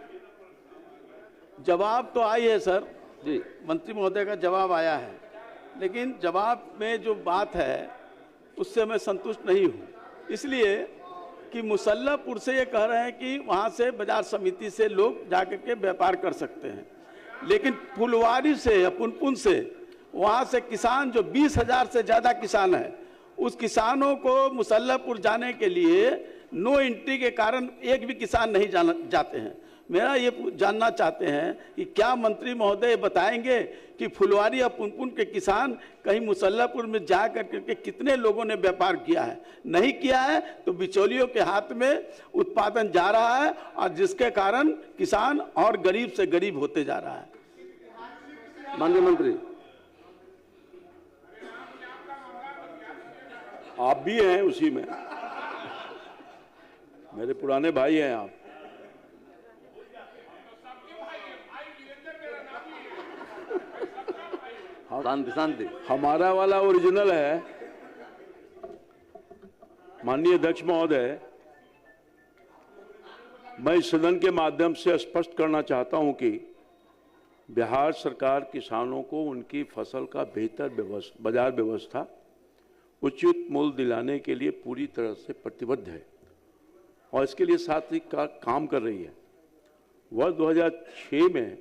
जवाब तो आई है सर जी, मंत्री महोदय का जवाब आया है, लेकिन जवाब में जो बात है उससे मैं संतुष्ट नहीं हूं। इसलिए कि मुसल्लापुर से ये कह रहे हैं कि वहाँ से बाजार समिति से लोग जाकर के व्यापार कर सकते हैं, लेकिन फुलवारी से या पुनपुन से वहाँ से किसान जो 20,000 से ज़्यादा किसान है, उस किसानों को मुसल्लापुर जाने के लिए नो एंट्री के कारण एक भी किसान नहीं जाते हैं। मेरा ये जानना चाहते हैं कि क्या मंत्री महोदय बताएंगे कि फुलवारी या पुनपुन के किसान कहीं मुसल्लापुर में जा करके कितने लोगों ने व्यापार किया है? नहीं किया है तो बिचौलियों के हाथ में उत्पादन जा रहा है और जिसके कारण किसान और गरीब से गरीब होते जा रहा है। माननीय मंत्री, आप भी हैं उसी में, मेरे पुराने भाई हैं आप। शांति शांति। हमारा वाला ओरिजिनल है। माननीय अध्यक्ष महोदय, मैं इस सदन के माध्यम से स्पष्ट करना चाहता हूं कि बिहार सरकार किसानों को उनकी फसल का बेहतर बाजार व्यवस्था, उचित मूल्य दिलाने के लिए पूरी तरह से प्रतिबद्ध है और इसके लिए साथ ही काम कर रही है। वर्ष 2006 में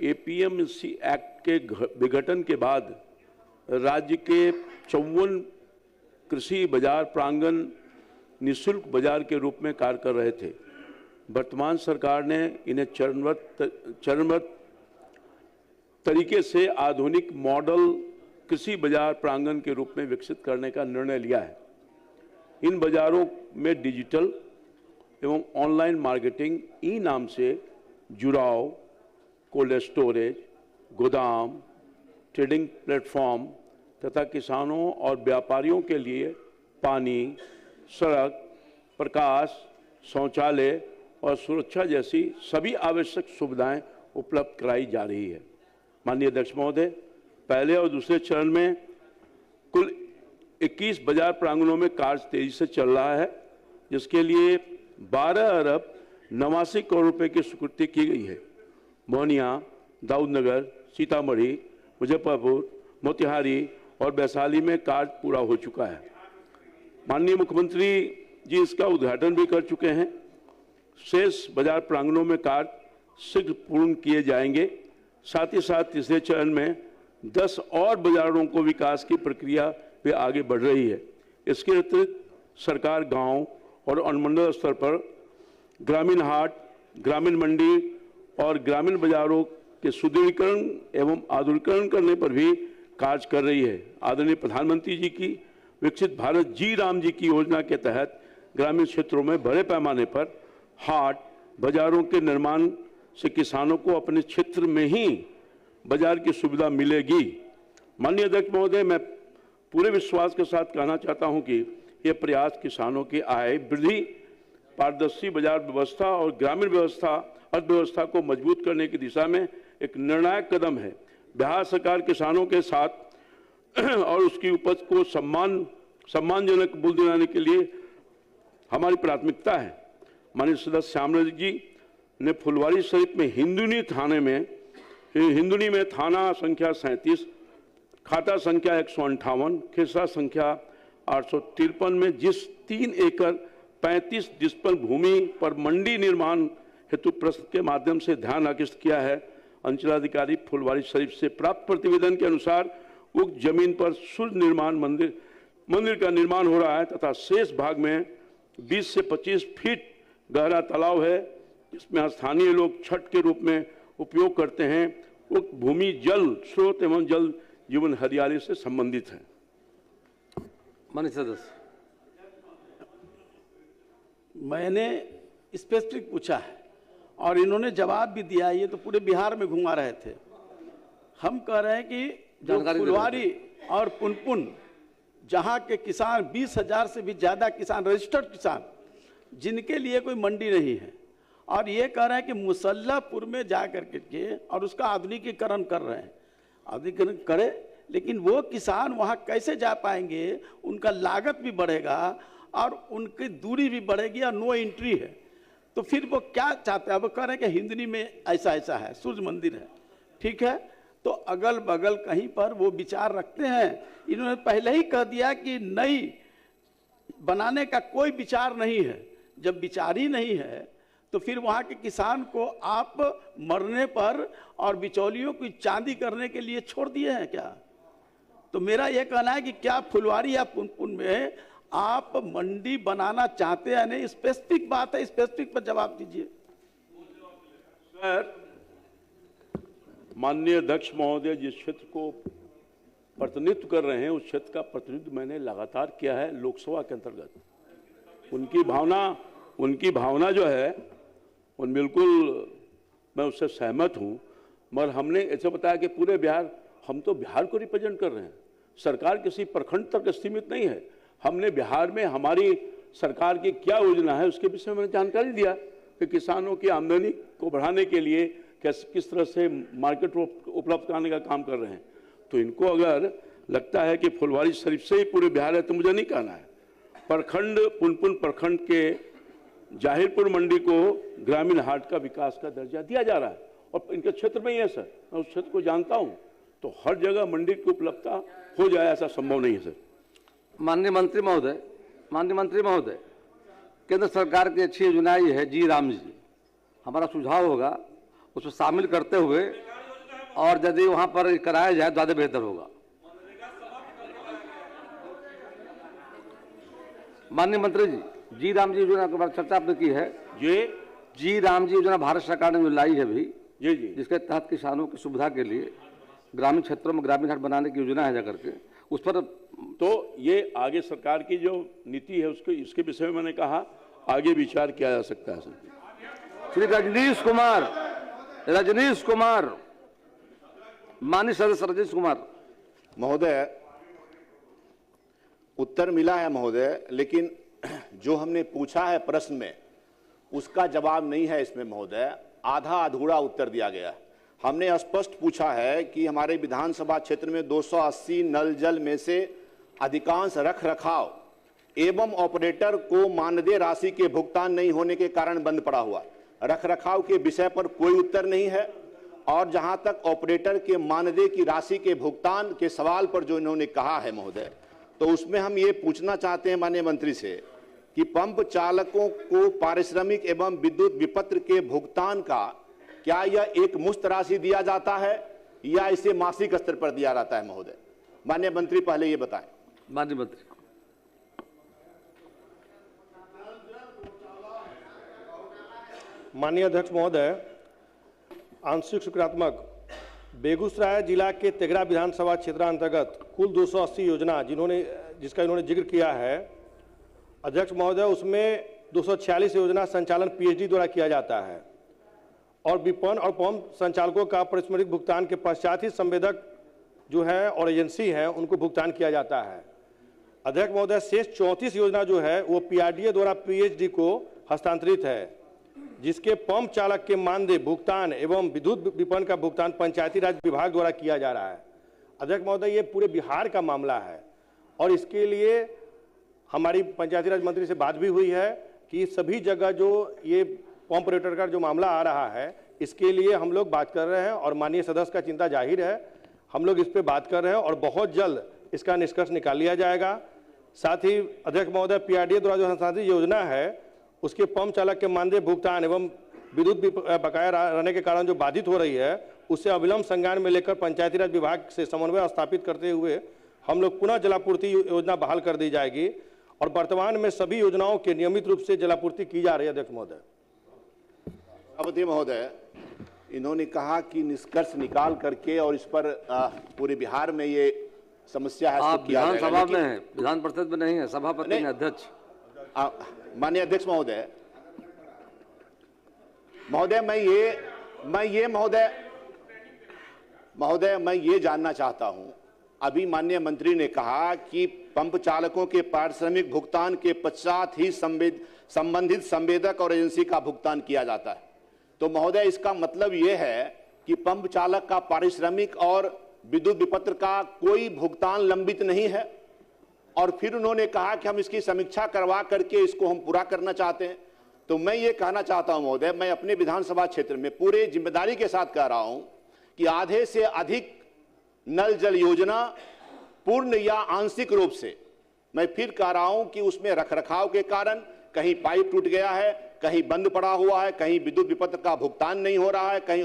एपीएमसी एक्ट के विघटन के बाद राज्य के 54 कृषि बाजार प्रांगण निःशुल्क बाजार के रूप में कार्य कर रहे थे। वर्तमान सरकार ने इन्हें चरणबद्ध तरीके से आधुनिक मॉडल कृषि बाजार प्रांगण के रूप में विकसित करने का निर्णय लिया है। इन बाजारों में डिजिटल एवं ऑनलाइन मार्केटिंग ई नाम से जुड़ाव, कोल्ड स्टोरेज, गोदाम, ट्रेडिंग प्लेटफॉर्म तथा किसानों और व्यापारियों के लिए पानी, सड़क, प्रकाश, शौचालय और सुरक्षा जैसी सभी आवश्यक सुविधाएं उपलब्ध कराई जा रही है। माननीय अध्यक्ष महोदय, पहले और दूसरे चरण में कुल 21 बाजार प्रांगणों में कार्य तेजी से चल रहा है, जिसके लिए 12 अरब 89 करोड़ रुपए की स्वीकृति की गई है। मोहनिया, दाऊदनगर, सीतामढ़ी, मुजफ्फरपुर, मोतिहारी और वैशाली में कार्य पूरा हो चुका है। माननीय मुख्यमंत्री जी इसका उद्घाटन भी कर चुके हैं। शेष बाजार प्रांगणों में कार्य शीघ्र पूर्ण किए जाएंगे। साथ ही साथ तीसरे चरण में 10 और बाजारों को विकास की प्रक्रिया भी आगे बढ़ रही है। इसके अतिरिक्त सरकार गांव और अनुमंडल स्तर पर ग्रामीण हाट, ग्रामीण मंडी और ग्रामीण बाजारों के सुदृढ़ीकरण एवं आधुनिकीकरण करने पर भी कार्य कर रही है। आदरणीय प्रधानमंत्री जी की विकसित भारत जी राम जी की योजना के तहत ग्रामीण क्षेत्रों में बड़े पैमाने पर हाट, बाजारों के निर्माण से किसानों को अपने क्षेत्र में ही बाजार की सुविधा मिलेगी। माननीय अध्यक्ष महोदय, मैं पूरे विश्वास के साथ कहना चाहता हूं कि यह प्रयास किसानों की आय वृद्धि, पारदर्शी बाजार व्यवस्था और ग्रामीण अर्थव्यवस्था को मजबूत करने की दिशा में एक निर्णायक कदम है। बिहार सरकार किसानों के साथ और उसकी उपज को सम्मानजनक मूल्य दिलाने के लिए हमारी प्राथमिकता है। माननीय सदस्य श्यामराज जी ने फुलवारी शरीफ में हिंदुनी में थाना संख्या 37, खाता संख्या 158, खिसरा संख्या 853 में जिस 3 एकड़ 35 डिस्पल भूमि पर मंडी निर्माण हेतु प्रश्न के माध्यम से ध्यान आकृष्ट किया है। अंचलाधिकारी फुलवारी शरीफ से प्राप्त प्रतिवेदन के अनुसार उक्त जमीन पर सूर्य निर्माण मंदिर का निर्माण हो रहा है तथा शेष भाग में 20 से 25 फीट गहरा तालाब है, जिसमें स्थानीय लोग छठ के रूप में उपयोग करते हैं। उक्त भूमि जल स्रोत एवं जल जीवन हरियाली से संबंधित है। माननीय सदस्य, मैंने स्पेसिफिक पूछा है और इन्होंने जवाब भी दिया। ये तो पूरे बिहार में घुमा रहे थे। हम कह रहे हैं कि जो फुलवारी और पुनपुन, जहाँ के किसान 20,000 से भी ज़्यादा किसान, रजिस्टर्ड किसान, जिनके लिए कोई मंडी नहीं है, और ये कह रहे हैं कि मुसल्लापुर में जा कर के और उसका आधुनिकीकरण कर रहे हैं। आधुनिकीकरण करें, लेकिन वो किसान वहाँ कैसे जा पाएंगे? उनका लागत भी बढ़ेगा और उनकी दूरी भी बढ़ेगी और नो एंट्री है। तो फिर वो क्या चाहते हैं? वो कह रहे हैं कि हिंदनी में ऐसा ऐसा है, सूर्य मंदिर है, ठीक है, तो अगल बगल कहीं पर वो विचार रखते हैं। इन्होंने पहले ही कह दिया कि नई बनाने का कोई विचार नहीं है। जब विचार ही नहीं है तो फिर वहाँ के किसान को आप मरने पर और बिचौलियों की चांदी करने के लिए छोड़ दिए हैं क्या? तो मेरा यह कहना है कि क्या फुलवारी या पुनपुन में आप मंडी बनाना चाहते हैं? नहीं, स्पेसिफिक बात है, स्पेसिफिक पर जवाब दीजिए। सर, माननीय अध्यक्ष महोदय जिस क्षेत्र को प्रतिनिधित्व कर रहे हैं उस क्षेत्र का प्रतिनिधित्व मैंने लगातार किया है लोकसभा के अंतर्गत। उनकी भावना जो है उन बिल्कुल मैं उससे सहमत हूं, मगर हमने ऐसे बताया कि पूरे बिहार, हम तो बिहार को रिप्रेजेंट कर रहे हैं। सरकार किसी प्रखंड तक सीमित नहीं है। हमने बिहार में हमारी सरकार की क्या योजना है उसके विषय में जानकारी दिया कि किसानों की आमदनी को बढ़ाने के लिए किस तरह से मार्केट उपलब्ध कराने का काम कर रहे हैं। तो इनको अगर लगता है कि फुलवारी शरीफ से ही पूरे बिहार है तो मुझे नहीं कहना है। प्रखंड, पुनपुन प्रखंड के जाहिरपुर मंडी को ग्रामीण हाट का विकास का दर्जा दिया जा रहा है और इनके क्षेत्र में ही है सर, मैं उस क्षेत्र को जानता हूं। तो हर जगह मंडी की उपलब्धता हो जाए ऐसा संभव नहीं है सर। माननीय मंत्री महोदय, केंद्र सरकार की अच्छी योजना ये है जी राम जी। हमारा सुझाव होगा उसको शामिल करते हुए और यदि वहां पर कराया जाए तो ज्यादा बेहतर होगा। माननीय मंत्री जी, जी राम जी योजना के बारे में चर्चा आपने की है। जी राम जी योजना भारत सरकार ने जो लाई है अभी, जी, जिसके तहत किसानों की सुविधा के लिए ग्रामीण क्षेत्रों में ग्रामीण हाट बनाने की योजना है जाकर के, उस पर तो ये आगे सरकार की जो नीति है उसके इसके विषय में मैंने कहा आगे विचार किया जा सकता है। श्री रजनीश कुमार, माननीय सदस्य रजनीश कुमार महोदय, उत्तर मिला है महोदय, लेकिन जो हमने पूछा है प्रश्न में उसका जवाब नहीं है इसमें महोदय। आधा अधूरा उत्तर दिया गया। हमने स्पष्ट पूछा है कि हमारे विधानसभा क्षेत्र में 280 नल जल में से अधिकांश रख रखाव एवं ऑपरेटर को मानदेय राशि के भुगतान नहीं होने के कारण बंद पड़ा हुआ। रख रखाव के विषय पर कोई उत्तर नहीं है, और जहां तक ऑपरेटर के मानदेय की राशि के भुगतान के सवाल पर जो इन्होंने कहा है महोदय, तो उसमें हम ये पूछना चाहते हैं माननीय मंत्री से कि पंप चालकों को पारिश्रमिक एवं विद्युत विपत्र के भुगतान का क्या यह एक मुश्त राशि दिया जाता है या इसे मासिक स्तर पर दिया जाता है महोदय? माननीय मंत्री पहले ये बताएं। माननीय मंत्री। माननीय अध्यक्ष महोदय, आंशिक सकारात्मक बेगूसराय जिला के तेघड़ा विधानसभा क्षेत्र अंतर्गत कुल 280 योजना जिसका इन्होंने जिक्र किया है अध्यक्ष महोदय, उसमें 246 योजना संचालन पीएचडी द्वारा किया जाता है और विपणन और पंप संचालकों का पारिश्रमिक भुगतान के पश्चात ही संवेदक जो है और एजेंसी है उनको भुगतान किया जाता है। अध्यक्ष महोदय, शेष 34 योजना जो है वो पीआरडीए द्वारा पीएचडी को हस्तांतरित है, जिसके पंप चालक के मानदेय भुगतान एवं विद्युत विपणन का भुगतान पंचायती राज विभाग द्वारा किया जा रहा है। अध्यक्ष महोदय, ये पूरे बिहार का मामला है और इसके लिए हमारी पंचायती राज मंत्री से बात भी हुई है कि सभी जगह जो ये पंप ऑपरेटर का जो मामला आ रहा है इसके लिए हम लोग बात कर रहे हैं और माननीय सदस्य का चिंता जाहिर है, हम लोग इस पर बात कर रहे हैं और बहुत जल्द इसका निष्कर्ष निकाल लिया जाएगा। साथ ही अध्यक्ष महोदय, पीआरडीए द्वारा जो संसाधित योजना है उसके पंप चालक के मानदेय भुगतान एवं विद्युत बकाया रहने के कारण जो बाधित हो रही है उससे अविलंब संज्ञान में लेकर पंचायती राज विभाग से समन्वय स्थापित करते हुए हम लोग पुनः जलापूर्ति योजना बहाल कर दी जाएगी और वर्तमान में सभी योजनाओं के नियमित रूप से जलापूर्ति की जा रही है। अध्यक्ष महोदय। सभापति महोदय, इन्होंने कहा कि निष्कर्ष निकाल करके और इस पर पूरे बिहार में ये समस्या है। आप विधानसभा में हैं, विधान परिषद में नहीं है, सभापति ने अध्यक्ष। माननीय अध्यक्ष महोदय, मैं ये जानना चाहता हूं, अभी माननीय मंत्री ने कहा कि पंप चालकों के पारिश्रमिक भुगतान के पश्चात ही संबंधित संवेदक और एजेंसी का भुगतान किया जाता है, तो महोदय इसका मतलब यह है कि पंप चालक का पारिश्रमिक और विद्युत विपत्र का कोई भुगतान लंबित नहीं है। और फिर उन्होंने कहा कि हम इसकी समीक्षा करवा करके इसको हम पूरा करना चाहते हैं। तो मैं ये कहना चाहता हूं महोदय, मैं अपने विधानसभा क्षेत्र में पूरे जिम्मेदारी के साथ कह रहा हूं कि आधे से अधिक नल जल योजना पूर्ण या आंशिक रूप से, मैं फिर कह रहा हूं कि उसमें रखरखाव के कारण कहीं पाइप टूट गया है, कहीं बंद पड़ा हुआ है, कहीं विद्युत विपत्र का भुगतान नहीं हो रहा है, कहीं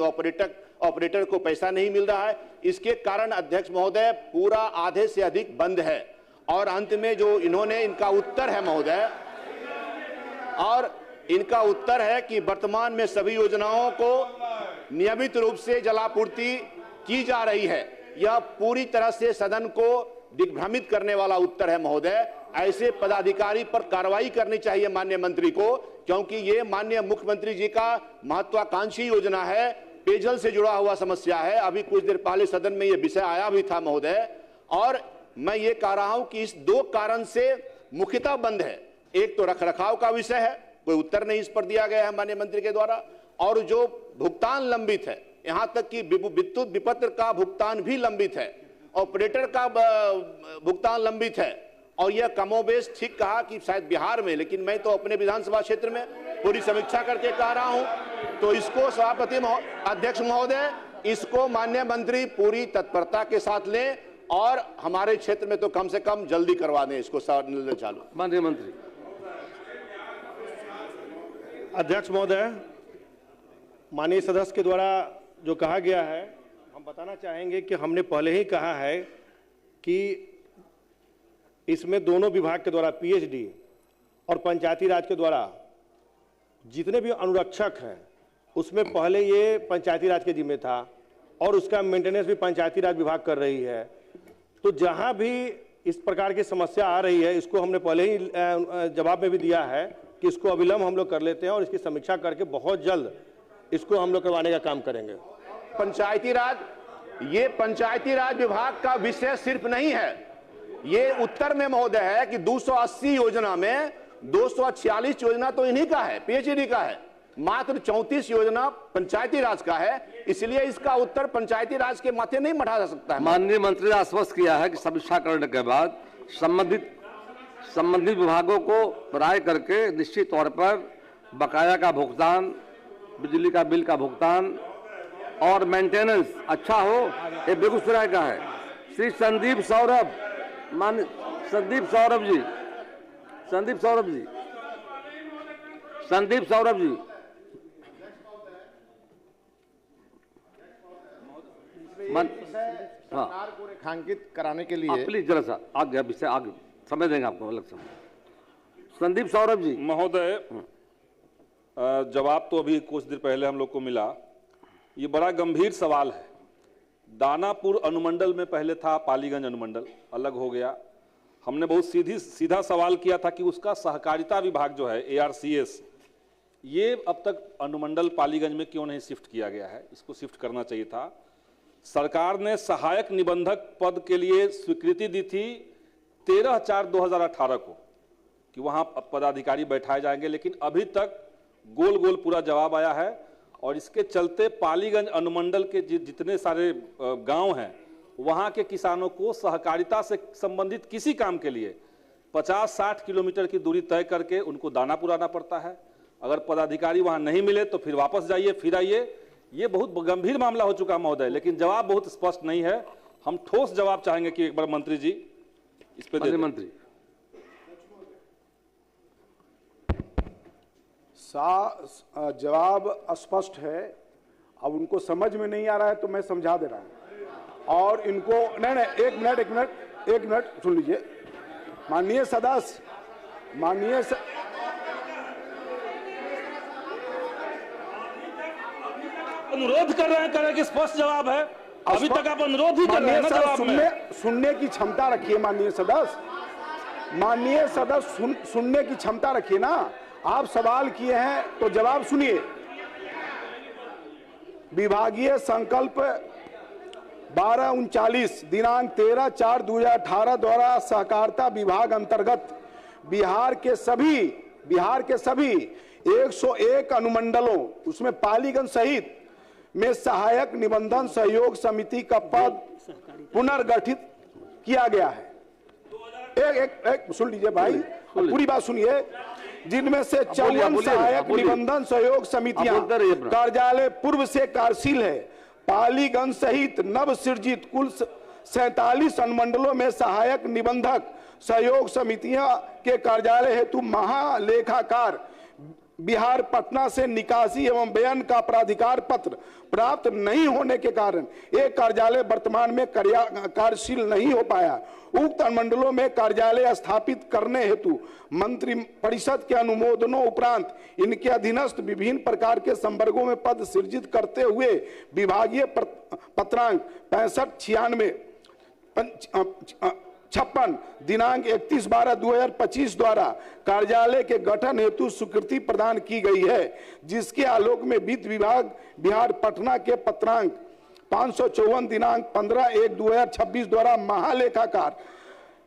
ऑपरेटर को पैसा नहीं मिल रहा है। इसके कारण अध्यक्ष महोदय पूरा आधे से अधिक बंद है। और अंत में जो इन्होंने इनका उत्तर है महोदय, और इनका उत्तर है कि वर्तमान में सभी योजनाओं को नियमित रूप से जलापूर्ति की जा रही है। यह पूरी तरह से सदन को दिग्भ्रमित करने वाला उत्तर है महोदय। ऐसे पदाधिकारी पर कार्रवाई करनी चाहिए माननीय मंत्री को, क्योंकि ये माननीय मुख्यमंत्री जी का महत्वाकांक्षी योजना है, पेयजल से जुड़ा हुआ समस्या है। अभी कुछ देर पहले सदन में यह विषय आया भी था महोदय, और मैं ये कह रहा हूं कि इस दो कारण से मुख्यतः बंद है। एक तो रखरखाव का विषय है, कोई उत्तर नहीं इस पर दिया गया है माननीय मंत्री के द्वारा, और जो भुगतान लंबित है, यहां तक कि विद्युत विपत्र का भुगतान भी लंबित है, ऑपरेटर का भुगतान लंबित है। और यह कमोबेश ठीक कहा कि शायद बिहार में, लेकिन मैं तो अपने विधानसभा क्षेत्र में पूरी समीक्षा करके कह रहा हूं। तो इसको सभापति अध्यक्ष महोदय, इसको माननीय मंत्री पूरी तत्परता के साथ लें और हमारे क्षेत्र में तो कम से कम जल्दी करवा दें इसको चालू। माननीय मंत्री। अध्यक्ष महोदय, माननीय सदस्य के द्वारा जो कहा गया है, हम बताना चाहेंगे कि हमने पहले ही कहा है कि इसमें दोनों विभाग के द्वारा पीएचडी और पंचायती राज के द्वारा जितने भी अनुरक्षक हैं उसमें पहले ये पंचायती राज के जिम्मे था और उसका मेंटेनेंस भी पंचायती राज विभाग कर रही है। तो जहां भी इस प्रकार की समस्या आ रही है, इसको हमने पहले ही जवाब में भी दिया है कि इसको अविलंब हम लोग कर लेते हैं और इसकी समीक्षा करके बहुत जल्द इसको हम लोग करवाने का काम करेंगे। पंचायती राज, ये पंचायती राज विभाग का विषय सिर्फ नहीं है, ये उत्तर में महोदय है कि 280 योजना में 246 योजना तो इन्हीं का है, पीएचईडी का है, मात्र 34 योजना पंचायती राज का है, इसलिए इसका उत्तर पंचायती राज के माथे नहीं मढ़ा जा सकता है। माननीय मंत्री ने आश्वस्त किया है कि समीक्षा करने के बाद संबंधित विभागों को राय करके निश्चित तौर पर बकाया का भुगतान, बिजली का बिल का भुगतान और मेंटेनेंस अच्छा हो। ये बेगूसराय का है। श्री संदीप सौरभ, मान संदीप सौरभ जी, सरकार को रेखांकित कराने के लिए प्लीज जरा सा आगे विषय आगे समय देंगे आपको अलग समय। संदीप सौरभ जी। महोदय, जवाब तो अभी कुछ देर पहले हम लोग को मिला। ये बड़ा गंभीर सवाल है। दानापुर अनुमंडल में पहले था, पालीगंज अनुमंडल अलग हो गया। हमने बहुत सीधा सवाल किया था कि उसका सहकारिता विभाग जो है ARCS, ये अब तक अनुमंडल पालीगंज में क्यों नहीं शिफ्ट किया गया है, इसको शिफ्ट करना चाहिए था। सरकार ने सहायक निबंधक पद के लिए स्वीकृति दी थी 13/4/2018 को कि वहां पदाधिकारी बैठाए जाएंगे, लेकिन अभी तक गोल गोल पूरा जवाब आया है। और इसके चलते पालीगंज अनुमंडल के जितने सारे गांव हैं वहां के किसानों को सहकारिता से संबंधित किसी काम के लिए 50-60 किलोमीटर की दूरी तय करके उनको दानापुर आना पड़ता है। अगर पदाधिकारी वहां नहीं मिले तो फिर वापस जाइए, फिर आइए। ये बहुत गंभीर मामला हो चुका महोदय, लेकिन जवाब बहुत स्पष्ट नहीं है। हम ठोस जवाब चाहेंगे कि एक बार मंत्री जी इस पे दे दें। मंत्री जवाब स्पष्ट है। अब उनको समझ में नहीं आ रहा है तो मैं समझा दे रहा हूं। और इनको नहीं, एक मिनट सुन लीजिए। माननीय सदस्य, अनुरोध कर रहे हैं कि स्पष्ट जवाब है। अभी तक आप अनुरोध ही कर रहे हैं ना जवाब में। सुनने की क्षमता रखिए माननीय सदस्य, सुनने की क्षमता रखिए ना। आप सवाल किए हैं तो जवाब सुनिए। विभागीय संकल्प 1239 दिनांक 13/4/2018 द्वारा सहकारिता विभाग अंतर्गत बिहार के सभी 101 अनुमंडलों, उसमें पालीगंज सहित में सहायक निबंधन सहयोग समिति का पद पुनर्गठित किया गया है। एक सुन लीजिए भाई, पूरी बात सुनिए। जिनमें से 54 सहायक निबंधन सहयोग समितियां कार्यालय पूर्व से कार्यशील है। पालीगंज सहित नव सृजित कुल 47 अनुमंडलों में सहायक निबंधक सहयोग समितियां के कार्यालय हेतु महालेखाकार बिहार पटना से निकासी एवं व्ययन का प्राधिकार पत्र प्राप्त नहीं होने के कारण एक कार्यालय वर्तमान में कार्यशील नहीं हो पाया। उक्त अनुमंडलों में कार्यालय स्थापित करने हेतु मंत्री परिषद के अनुमोदनों उपरांत इनके अधीनस्थ विभिन्न प्रकार के संवर्गों में पद सृजित करते हुए विभागीय पत्रांक 65-96 दिनांक 31/12/2025 द्वारा कार्यालय के गठन हेतु स्वीकृति प्रदान की गई है, जिसके आलोक में वित्त विभाग बिहार पटना के पत्रांक 554 दिनांक 15/1/2026 द्वारा महालेखाकार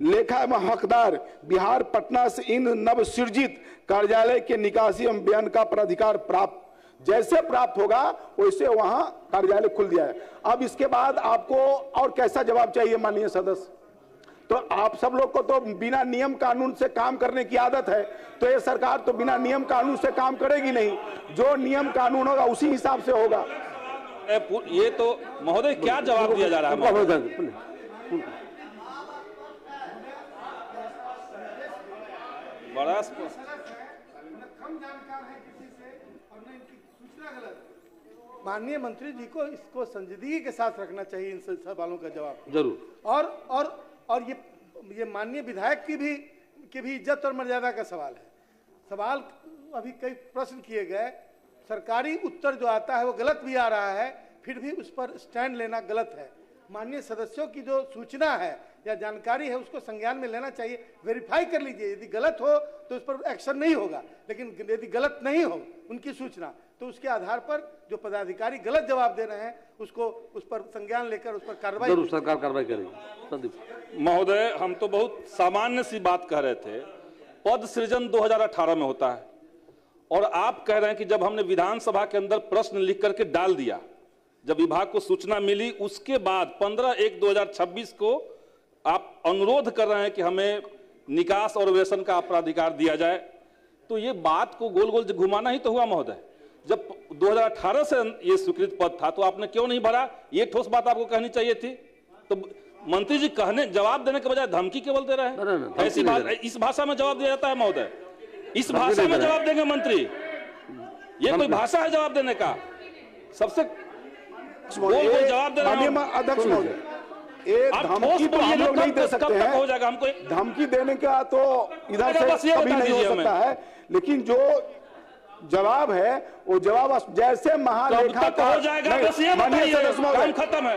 लेखा एवं हकदार बिहार पटना से इन नव सृजित कार्यालय के निकासी एवं व्ययन का प्राधिकार जैसे प्राप्त होगा वैसे वहां कार्यालय खुल दिया है। अब इसके बाद आपको और कैसा जवाब चाहिए माननीय सदस्य? तो आप सब लोग को तो बिना नियम कानून से काम करने की आदत है, तो ये सरकार तो बिना नियम कानून से काम करेगी नहीं। जो नियम कानून होगा उसी हिसाब से होगा। ये तो महोदय क्या जवाब दिया जा रहा है? बड़ा माननीय मंत्री जी को इसको संजीदगी के साथ रखना चाहिए, इन सवालों का जवाब जरूर। और ये माननीय विधायक की भी इज्जत और मर्यादा का सवाल है। सवाल अभी कई प्रश्न किए गए, सरकारी उत्तर जो आता है वो गलत भी आ रहा है, फिर भी उस पर स्टैंड लेना गलत है। माननीय सदस्यों की जो सूचना है या जानकारी है उसको संज्ञान में लेना चाहिए, वेरीफाई कर लीजिए। यदि गलत हो तो उस पर एक्शन नहीं होगा, लेकिन यदि गलत नहीं हो उनकी सूचना तो उसके आधार पर जो पदाधिकारी गलत जवाब दे रहे हैं उसको उस पर संज्ञान लेकर उस पर कार्रवाई जरूर सरकार कार्रवाई करेगी। संदीप महोदय, हम तो बहुत सामान्य सी बात कह रहे थे। पद सृजन 2018 में होता है और आप कह रहे हैं कि जब हमने विधानसभा के अंदर प्रश्न लिख करके डाल दिया, जब विभाग को सूचना मिली उसके बाद 15/1/2026 को आप अनुरोध कर रहे हैं कि हमें निकास और वेतन का अपराधिकार दिया जाए, तो ये बात को गोल गोल घुमाना ही तो हुआ महोदय। जब 2018 से ये स्वीकृत पद था तो आपने क्यों नहीं भरा? ये ठोस बात आपको कहनी चाहिए थी। तो मंत्री जी कहने जवाब देने के बजाय धमकी केवल दे रहे हैं। ऐसी इस भाषा में जवाब दिया जाता है महोदय? इस भाषा में जवाब देंगे मंत्री? ये कोई भाषा है जवाब देने का? सबसे गोल गोल जवाब दे रहे हैं अध्यक्ष महोदय। धमकी तो हम लोग नहीं दे सकते हैं, हो जाएगा हमको धमकी देने का तो इधर से कभी नहीं हो सकता है, लेकिन जो जवाब है वो जवाब जैसे महालेखाकार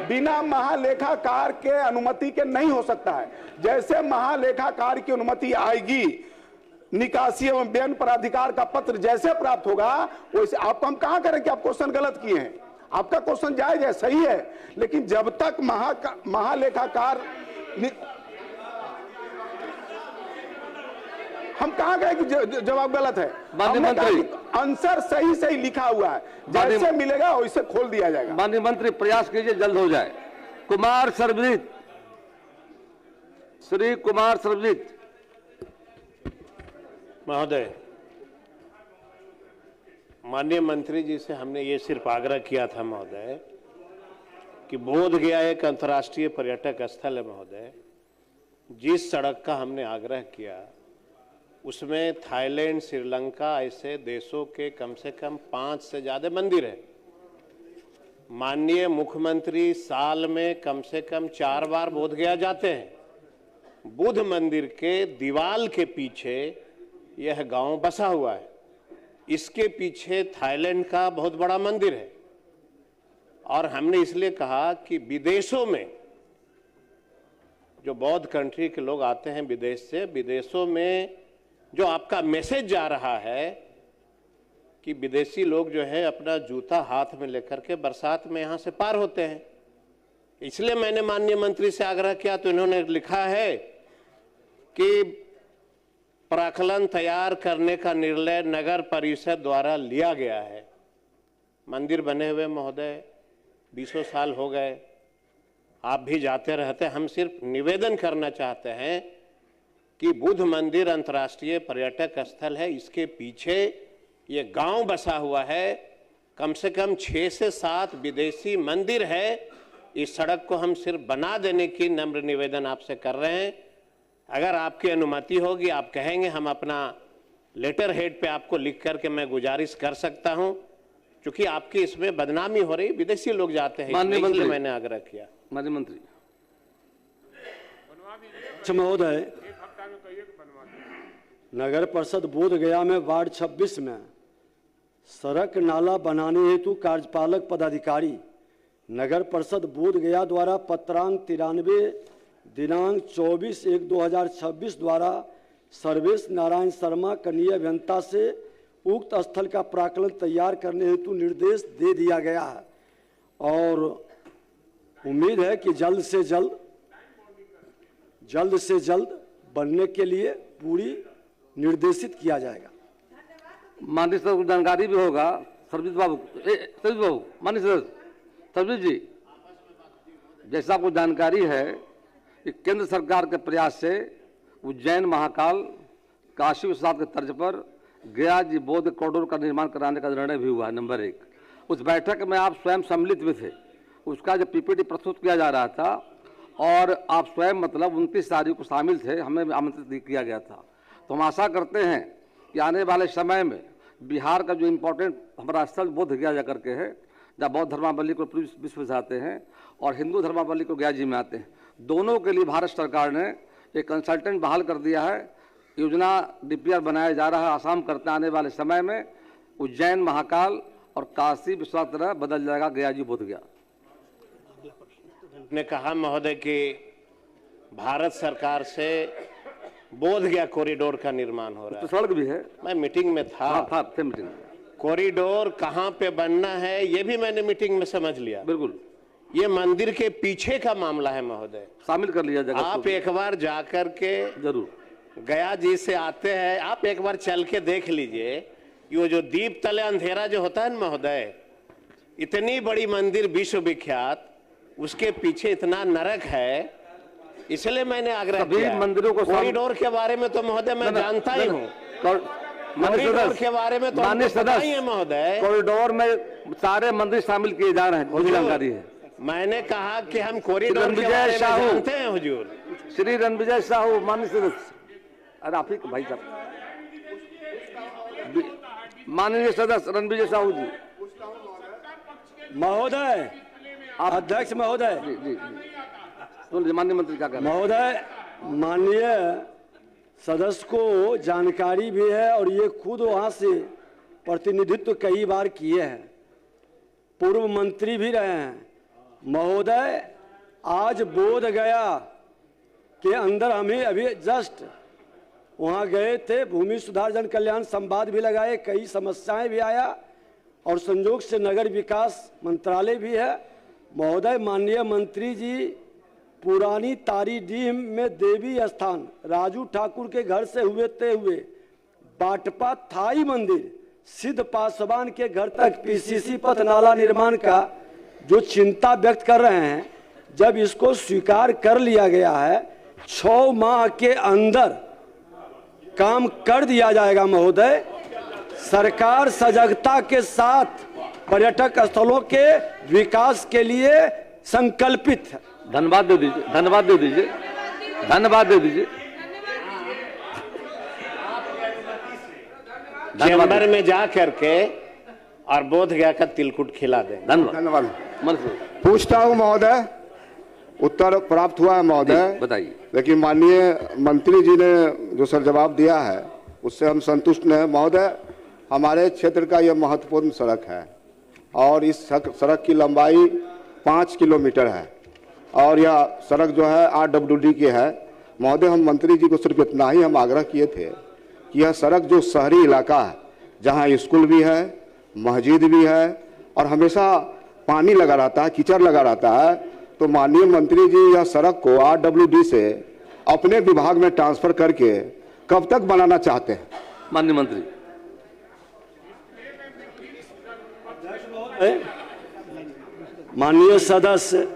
बिना महालेखाकार के अनुमति के नहीं हो सकता है। जैसे महालेखाकार की अनुमति आएगी, निकासी एवं व्ययन प्राधिकार का पत्र जैसे प्राप्त होगा वैसे आपको हम कहां करें कि आप क्वेश्चन गलत किए हैं। आपका क्वेश्चन जायज है, सही है, लेकिन जब तक महालेखाकार हम कहां गए कि जवाब गलत है? आंसर सही सही लिखा हुआ है, जैसे मिलेगा वैसे खोल दिया जाएगा। माननीय मंत्री प्रयास कीजिए जल्द हो जाए। कुमार सर्वजीत, श्री कुमार सर्वजीत महोदय, माननीय मंत्री जी से हमने ये सिर्फ आग्रह किया था महोदय कि बोध गया एक अंतर्राष्ट्रीय पर्यटक स्थल है महोदय। जिस सड़क का हमने आग्रह किया उसमें थाईलैंड, श्रीलंका ऐसे देशों के कम से कम 5 से ज्यादा मंदिर है। माननीय मुख्यमंत्री साल में कम से कम 4 बार बोध गया जाते हैं। बुद्ध मंदिर के दीवाल के पीछे यह गांव बसा हुआ है, इसके पीछे थाईलैंड का बहुत बड़ा मंदिर है। और हमने इसलिए कहा कि विदेशों में जो बौद्ध कंट्री के लोग आते हैं विदेश से, विदेशों में जो आपका मैसेज जा रहा है कि विदेशी लोग जो है अपना जूता हाथ में लेकर के बरसात में यहां से पार होते हैं, इसलिए मैंने माननीय मंत्री से आग्रह किया तो इन्होंने लिखा है कि प्राक्कलन तैयार करने का निर्णय नगर परिषद द्वारा लिया गया है। मंदिर बने हुए महोदय 20 साल हो गए, आप भी जाते रहते। हम सिर्फ निवेदन करना चाहते हैं कि बुद्ध मंदिर अंतर्राष्ट्रीय पर्यटक स्थल है, इसके पीछे ये गांव बसा हुआ है, कम से कम 6 से 7 विदेशी मंदिर है। इस सड़क को हम सिर्फ बना देने की नम्र निवेदन आपसे कर रहे हैं। अगर आपकी अनुमति होगी, आप कहेंगे, हम अपना लेटर हेड पे आपको लिख करके मैं गुजारिश कर सकता हूं, क्योंकि आपकी इसमें बदनामी हो रही, विदेशी लोग जाते हैं, इसलिए मैंने आग्रह किया। माननीय मंत्री महोदय, नगर परिषद बोध गया में वार्ड 26 में सड़क नाला बनाने हेतु कार्यपालक पदाधिकारी नगर परिषद बोध गया द्वारा पत्रांक 93 दिनांक 24/1/2026 द्वारा सर्वेश नारायण शर्मा कनीय अभियंता से उक्त स्थल का प्राक्कलन तैयार करने हेतु निर्देश दे दिया गया है और उम्मीद है कि जल्द से जल्द बनने के लिए पूरी निर्देशित किया जाएगा। माननीय सदस्य को जानकारी भी होगा। सरजीत बाबू, माननीय सदस्य सरजीत जी, जैसा आपको जानकारी है कि केंद्र सरकार के प्रयास से उज्जैन महाकाल काशी विश्वनाथ के तर्ज पर गया जी बौद्ध कॉरिडोर का निर्माण कराने का निर्णय भी हुआ है। नंबर 1, उस बैठक में आप स्वयं सम्मिलित भी थे। उसका जो पीपीटी प्रस्तुत किया जा रहा था और आप स्वयं मतलब 29 तारीख को शामिल थे, हमें आमंत्रित किया गया था। तो हम आशा करते हैं कि आने वाले समय में बिहार का जो इम्पोर्टेंट हमारा स्थल बोध गया जा करके है, जहाँ बौद्ध धर्मावली को विश्व से आते हैं और हिंदू धर्मावली को गया जी में आते हैं, दोनों के लिए भारत सरकार ने एक कंसल्टेंट बहाल कर दिया है। योजना डीपीआर बनाया जा रहा है। आसाम करते आने वाले समय में उज्जैन, महाकाल और काशी विश्वनाथ तरह बदल जाएगा, गया जी बोध गया। ने कहा महोदय कि भारत सरकार से बोध गया कॉरिडोर का निर्माण हो रहा है। तो सड़क भी है। मैं मीटिंग में था। हाँ, थे मीटिंग में। कॉरिडोर कहाँ पे बनना है ये भी मैंने मीटिंग में समझ लिया। बिल्कुल, ये मंदिर के पीछे का मामला है महोदय, शामिल कर लिया जाएगा। आप एक बार जाकर के जरूर गया जी से आते हैं, आप एक बार चल के देख लीजिए कि वो जो दीप तले अंधेरा जो होता है ना महोदय, इतनी बड़ी मंदिर विश्व विख्यात, उसके पीछे इतना नरक है। इसलिए मैंने आग्रह किया मंदिरों को कॉरिडोर के बारे में तो महोदय मैं जानता ही हूँ, कॉरिडोर के बारे में तो पता ही है महोदय। कॉरिडोर में सारे मंदिर शामिल किए जा रहे हैं, मुझे जानकारी है। मैंने कहा कि हम कॉरिडोर के बारे में जानते हैं हुजूर। श्री रणविजय साहू माननीय सदस्य, अरे आप ही भाई साहब, माननीय सदस्य रणविजय साहू जी। महोदय, अध्यक्ष महोदय, माननीय मंत्री क्या कर रहे हैं? महोदय, माननीय सदस्य को जानकारी भी है और ये खुद वहाँ से प्रतिनिधित्व कई बार किए हैं, पूर्व मंत्री भी रहे हैं। महोदय, आज बोध गया के अंदर हमें अभी जस्ट वहाँ गए थे, भूमि सुधार जन कल्याण संवाद भी लगाए, कई समस्याएं भी आया और संयोग से नगर विकास मंत्रालय भी है। महोदय, माननीय मंत्री जी पुरानी तारीडीह में देवी स्थान राजू ठाकुर के घर से हुए बाटपा थाई मंदिर सिद्ध पासवान के घर तक पीसीसी पथ नाला निर्माण का जो चिंता व्यक्त कर रहे हैं, जब इसको स्वीकार कर लिया गया है, 6 माह के अंदर काम कर दिया जाएगा। महोदय, सरकार सजगता के साथ पर्यटक स्थलों के विकास के लिए संकल्पित है। धन्यवाद दे दीजिए, धन्यवाद दे दीजिए, धन्यवाद दे दीजिए। चैम्बर में जा करके और बोध गया का तिलकुट खिला दें। धन्यवाद। पूछता हूँ महोदय, उत्तर प्राप्त हुआ है महोदय, बताइए। लेकिन माननीय मंत्री जी ने जो सर जवाब दिया है उससे हम संतुष्ट नहीं हैं महोदय। हमारे क्षेत्र का यह महत्वपूर्ण सड़क है और इस सड़क की लंबाई 5 किलोमीटर है और यह सड़क जो है RWD की है। महोदय, हम मंत्री जी को सिर्फ इतना ही हम आग्रह किए थे कि यह सड़क जो शहरी इलाका है, जहाँ स्कूल भी है, मस्जिद भी है और हमेशा पानी लगा रहता है, कीचड़ लगा रहता है, तो माननीय मंत्री जी यह सड़क को RWD से अपने विभाग में ट्रांसफर करके कब तक बनाना चाहते हैं? माननीय मंत्री। माननीय सदस्य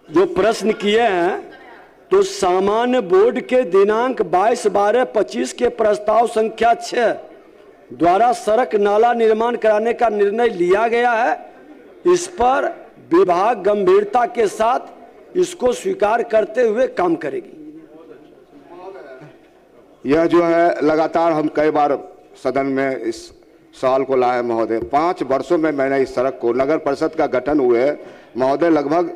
जो प्रश्न किए हैं, तो सामान्य बोर्ड के दिनांक 22/12/25 के प्रस्ताव संख्या 6 द्वारा सड़क नाला निर्माण कराने का निर्णय लिया गया है। इस पर विभाग गंभीरता के साथ इसको स्वीकार करते हुए काम करेगी। यह जो है लगातार हम कई बार सदन में इस सवाल को लाए महोदय। 5 वर्षों में मैंने इस सड़क को, नगर परिषद का गठन हुए महोदय लगभग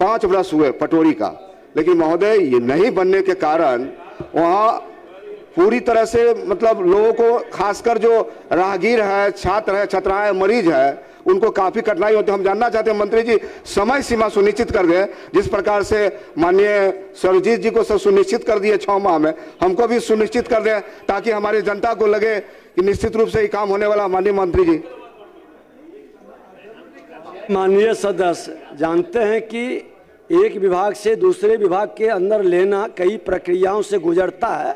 5 वर्ष हुए पटोरी का, लेकिन महोदय ये नहीं बनने के कारण वहाँ पूरी तरह से मतलब लोगों को, खासकर जो राहगीर है, छात्र है, छात्राएं, मरीज है, उनको काफी कठिनाई होती है। हम जानना चाहते हैं मंत्री जी समय सीमा सुनिश्चित कर दें, जिस प्रकार से माननीय सरजीत जी को सुनिश्चित कर दिए 6 माह में, हमको भी सुनिश्चित कर दें ताकि हमारी जनता को लगे कि निश्चित रूप से ये काम होने वाला। माननीय मंत्री जी। माननीय सदस्य जानते हैं कि एक विभाग से दूसरे विभाग के अंदर लेना कई प्रक्रियाओं से गुजरता है।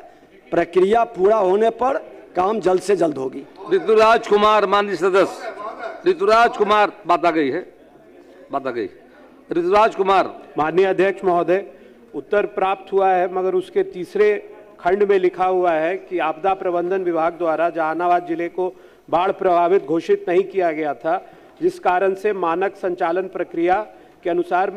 प्रक्रिया पूरा होने पर काम जल्द से जल्द होगी। ऋतुराज कुमार, माननीय सदस्य ऋतुराज कुमार, बात आ गई है, बात आ गई। ऋतुराज कुमार। माननीय अध्यक्ष महोदय, उत्तर प्राप्त हुआ है, मगर उसके तीसरे खंड में लिखा हुआ है कि आपदा प्रबंधन विभाग द्वारा जहानाबाद जिले को बाढ़ प्रभावित घोषित नहीं किया गया था, जिस कारण से मानक संचालन प्रक्रिया के अनुसार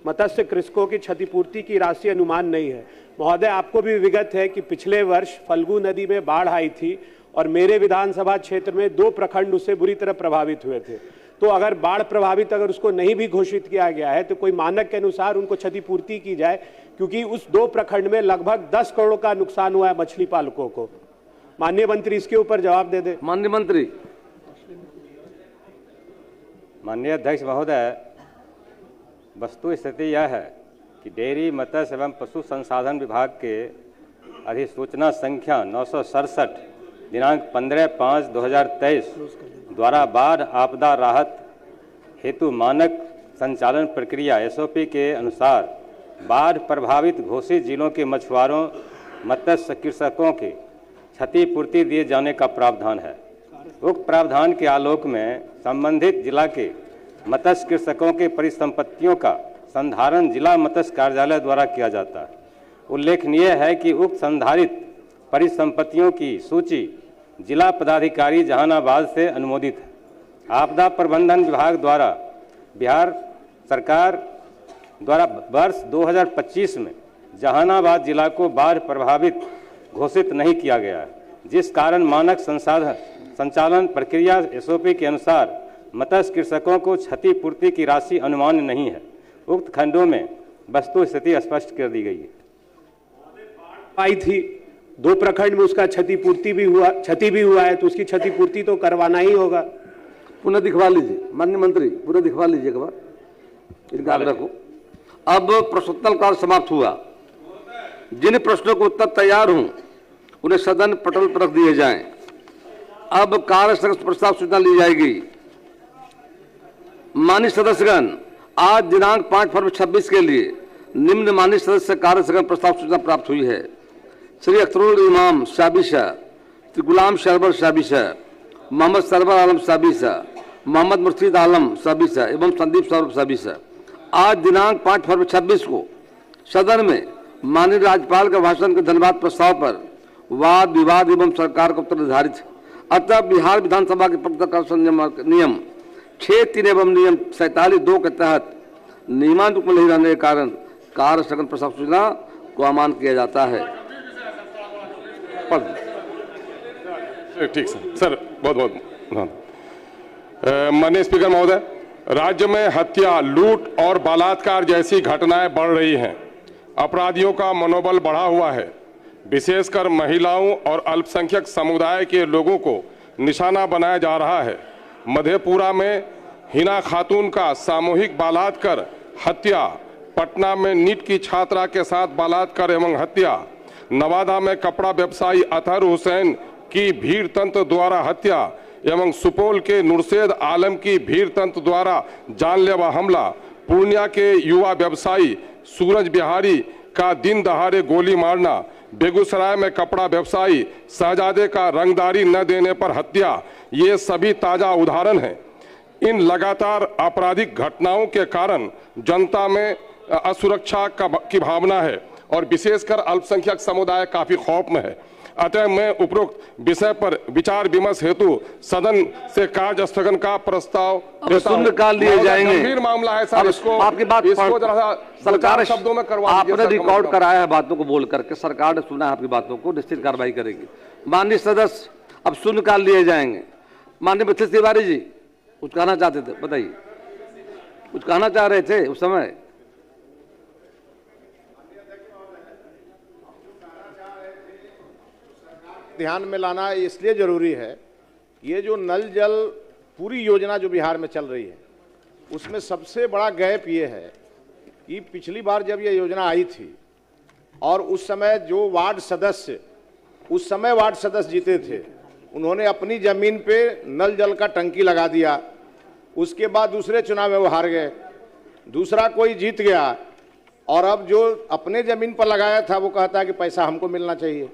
मत्स्य कृषकों की क्षतिपूर्ति की राशि अनुमान नहीं है। महोदय, आपको भी विगत है कि पिछले वर्ष फल्गु नदी में बाढ़ आई थी और मेरे विधानसभा क्षेत्र में 2 प्रखंड उससे बुरी तरह प्रभावित हुए थे। तो अगर बाढ़ प्रभावित अगर उसको नहीं भी घोषित किया गया है तो कोई मानक के अनुसार उनको क्षतिपूर्ति की जाए। क्योंकि उस 2 प्रखंड में लगभग 10 करोड़ का नुकसान हुआ है मछली पालकों को। माननीय मंत्री इसके ऊपर जवाब दे दे। माननीय मंत्री। माननीय अध्यक्ष महोदय, वस्तु स्थिति यह है कि डेयरी, मत्स्य एवं पशु संसाधन विभाग के अधिसूचना संख्या 967 दिनांक 15/5/2023 द्वारा बाढ़ आपदा राहत हेतु मानक संचालन प्रक्रिया SOP के अनुसार बाढ़ प्रभावित घोषित जिलों के मछुआरों, मत्स्य कृषकों के क्षतिपूर्ति दिए जाने का प्रावधान है। उक्त प्रावधान के आलोक में संबंधित जिला के मत्स्य कृषकों के परिसंपत्तियों का संधारण जिला मत्स्य कार्यालय द्वारा किया जाता है। उल्लेखनीय है कि उक्त संधारित परिसंपत्तियों की सूची जिला पदाधिकारी जहानाबाद से अनुमोदित है। आपदा प्रबंधन विभाग द्वारा बिहार सरकार द्वारा वर्ष 2025 में जहानाबाद जिला को बाढ़ प्रभावित घोषित नहीं किया गया है, जिस कारण मानक संचालन प्रक्रिया SOP के अनुसार मत्स्य कृषकों को क्षतिपूर्ति की राशि अनुमान नहीं है। उक्त खंडों में वस्तु स्थिति स्पष्ट कर दी गई है। आई थी 2 प्रखंड में, उसका क्षति भी हुआ है, तो उसकी क्षतिपूर्ति तो करवाना ही होगा। पुनः दिखवा लीजिए माननीय मंत्री, पूरा दिखवा लीजिए एक बार इनका आग्रह को। अब प्रश्नोत्तर काल समाप्त हुआ। जिन प्रश्नों को उत्तर तैयार हों उन्हें सदन पटल पर रख दिए जाएं। अब कार्य स्थगन प्रस्ताव सूचना ली जाएगी। माननीय सदस्यगण, आज दिनांक 5 फरवरी 26 के लिए निम्न माननीय सदस्य कार्य स्थगन प्रस्ताव सूचना प्राप्त हुई है। श्री अख्तरुल इमाम शाबिशा, श्री गुलाम शरबर शाबिशा, मोहम्मद सरवर आलम शाबिशा, मोहम्मद मुर्शीद आलम शाबिशा एवं संदीप सौरभ शाबिशा। आज दिनांक 5 फरवरी 26 को सदन में माननीय राज्यपाल के भाषण के धन्यवाद प्रस्ताव पर वाद विवाद एवं सरकार का उत्तर निर्धारित है। अतः बिहार विधानसभा के पत्रकार नियम 6(3) एवं नियम 47(2) के तहत नियमानुसार नहीं रहने के कारण कार्य स्थगन प्रस्ताव सूचना को अमान्य किया जाता है। ठीक सर, बहुत बहुत माननीय स्पीकर महोदय, राज्य में हत्या, लूट और बलात्कार जैसी घटनाएं बढ़ रही हैं। अपराधियों का मनोबल बढ़ा हुआ है। विशेषकर महिलाओं और अल्पसंख्यक समुदाय के लोगों को निशाना बनाया जा रहा है। मधेपुरा में हिना खातून का सामूहिक बलात्कार हत्या, पटना में नीट की छात्रा के साथ बलात्कार एवं हत्या, नवादा में कपड़ा व्यवसायी अतहर हुसैन की भीड़ तंत्र द्वारा हत्या एवं सुपौल के नुरशेद आलम की भीड़ तंत्र द्वारा जानलेवा हमला, पूर्णिया के युवा व्यवसायी सूरज बिहारी का दिन दहाड़े गोली मारना, बेगूसराय में कपड़ा व्यवसायी शहजादे का रंगदारी न देने पर हत्या, ये सभी ताज़ा उदाहरण हैं। इन लगातार आपराधिक घटनाओं के कारण जनता में असुरक्षा की भावना है और विशेषकर अल्पसंख्यक समुदाय काफ़ी खौफ में है। अतः मैं उपरोक्त विषय पर विचार विमर्श हेतु सदन से कार्य स्थगन का प्रस्ताव शून्यकाल लिए जाएंगे। गंभीर मामला है सर, इसको आपकी बात इसको जरा सरकार शब्दों में करवा आपने रिकॉर्ड कराया है बातों को बोल करके, सरकार ने सुना है आपकी बातों को, निश्चित कार्रवाई करेगी। माननीय सदस्य, अब शून्यकाल लिए जाएंगे। माननीय मिथिलेश तिवारी जी कुछ कहना चाहते थे, बताइए, कुछ कहना चाह रहे थे उस समय। ध्यान में लाना इसलिए जरूरी है, ये जो नल जल पूरी योजना जो बिहार में चल रही है उसमें सबसे बड़ा गैप ये है कि पिछली बार जब ये योजना आई थी और उस समय जो वार्ड सदस्य जीते थे, उन्होंने अपनी जमीन पे नल जल का टंकी लगा दिया। उसके बाद दूसरे चुनाव में वो हार गए, दूसरा कोई जीत गया और अब जो अपने जमीन पर लगाया था वो कहता है कि पैसा हमको मिलना चाहिए,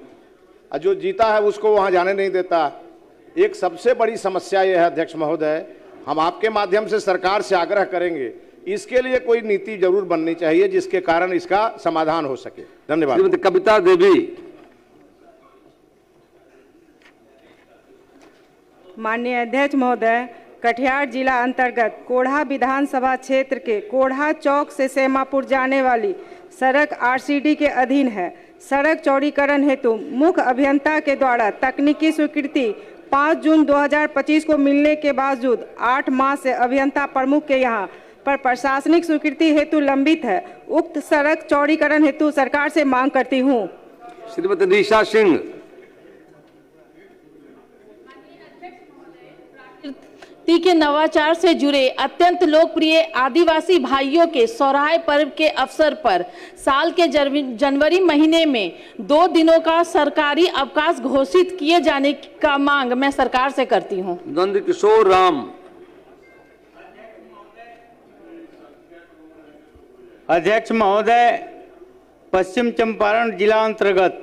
और जो जीता है उसको वहाँ जाने नहीं देता। एक सबसे बड़ी समस्या ये है अध्यक्ष महोदय, हम आपके माध्यम से सरकार से आग्रह करेंगे, इसके लिए कोई नीति जरूर बननी चाहिए जिसके कारण इसका समाधान हो सके। धन्यवाद। कविता देवी। माननीय अध्यक्ष महोदय, कटिहार जिला अंतर्गत कोढ़ा विधानसभा क्षेत्र के कोढ़ा चौक से सेमापुर जाने वाली सड़क RCD के अधीन है। सड़क चौड़ीकरण हेतु मुख्य अभियंता के द्वारा तकनीकी स्वीकृति 5 जून 2025 को मिलने के बावजूद 8 माह से अभियंता प्रमुख के यहाँ पर प्रशासनिक स्वीकृति हेतु लंबित है। उक्त सड़क चौड़ीकरण हेतु सरकार से मांग करती हूँ। श्रीमती निशा सिंह। के नवाचार से जुड़े अत्यंत लोकप्रिय आदिवासी भाइयों के सोहराय पर्व के अवसर पर साल के जनवरी महीने में 2 दिनों का सरकारी अवकाश घोषित किए जाने का मांग मैं सरकार से करती हूं। नंद किशोर राम। अध्यक्ष महोदय, पश्चिम चंपारण जिला अंतर्गत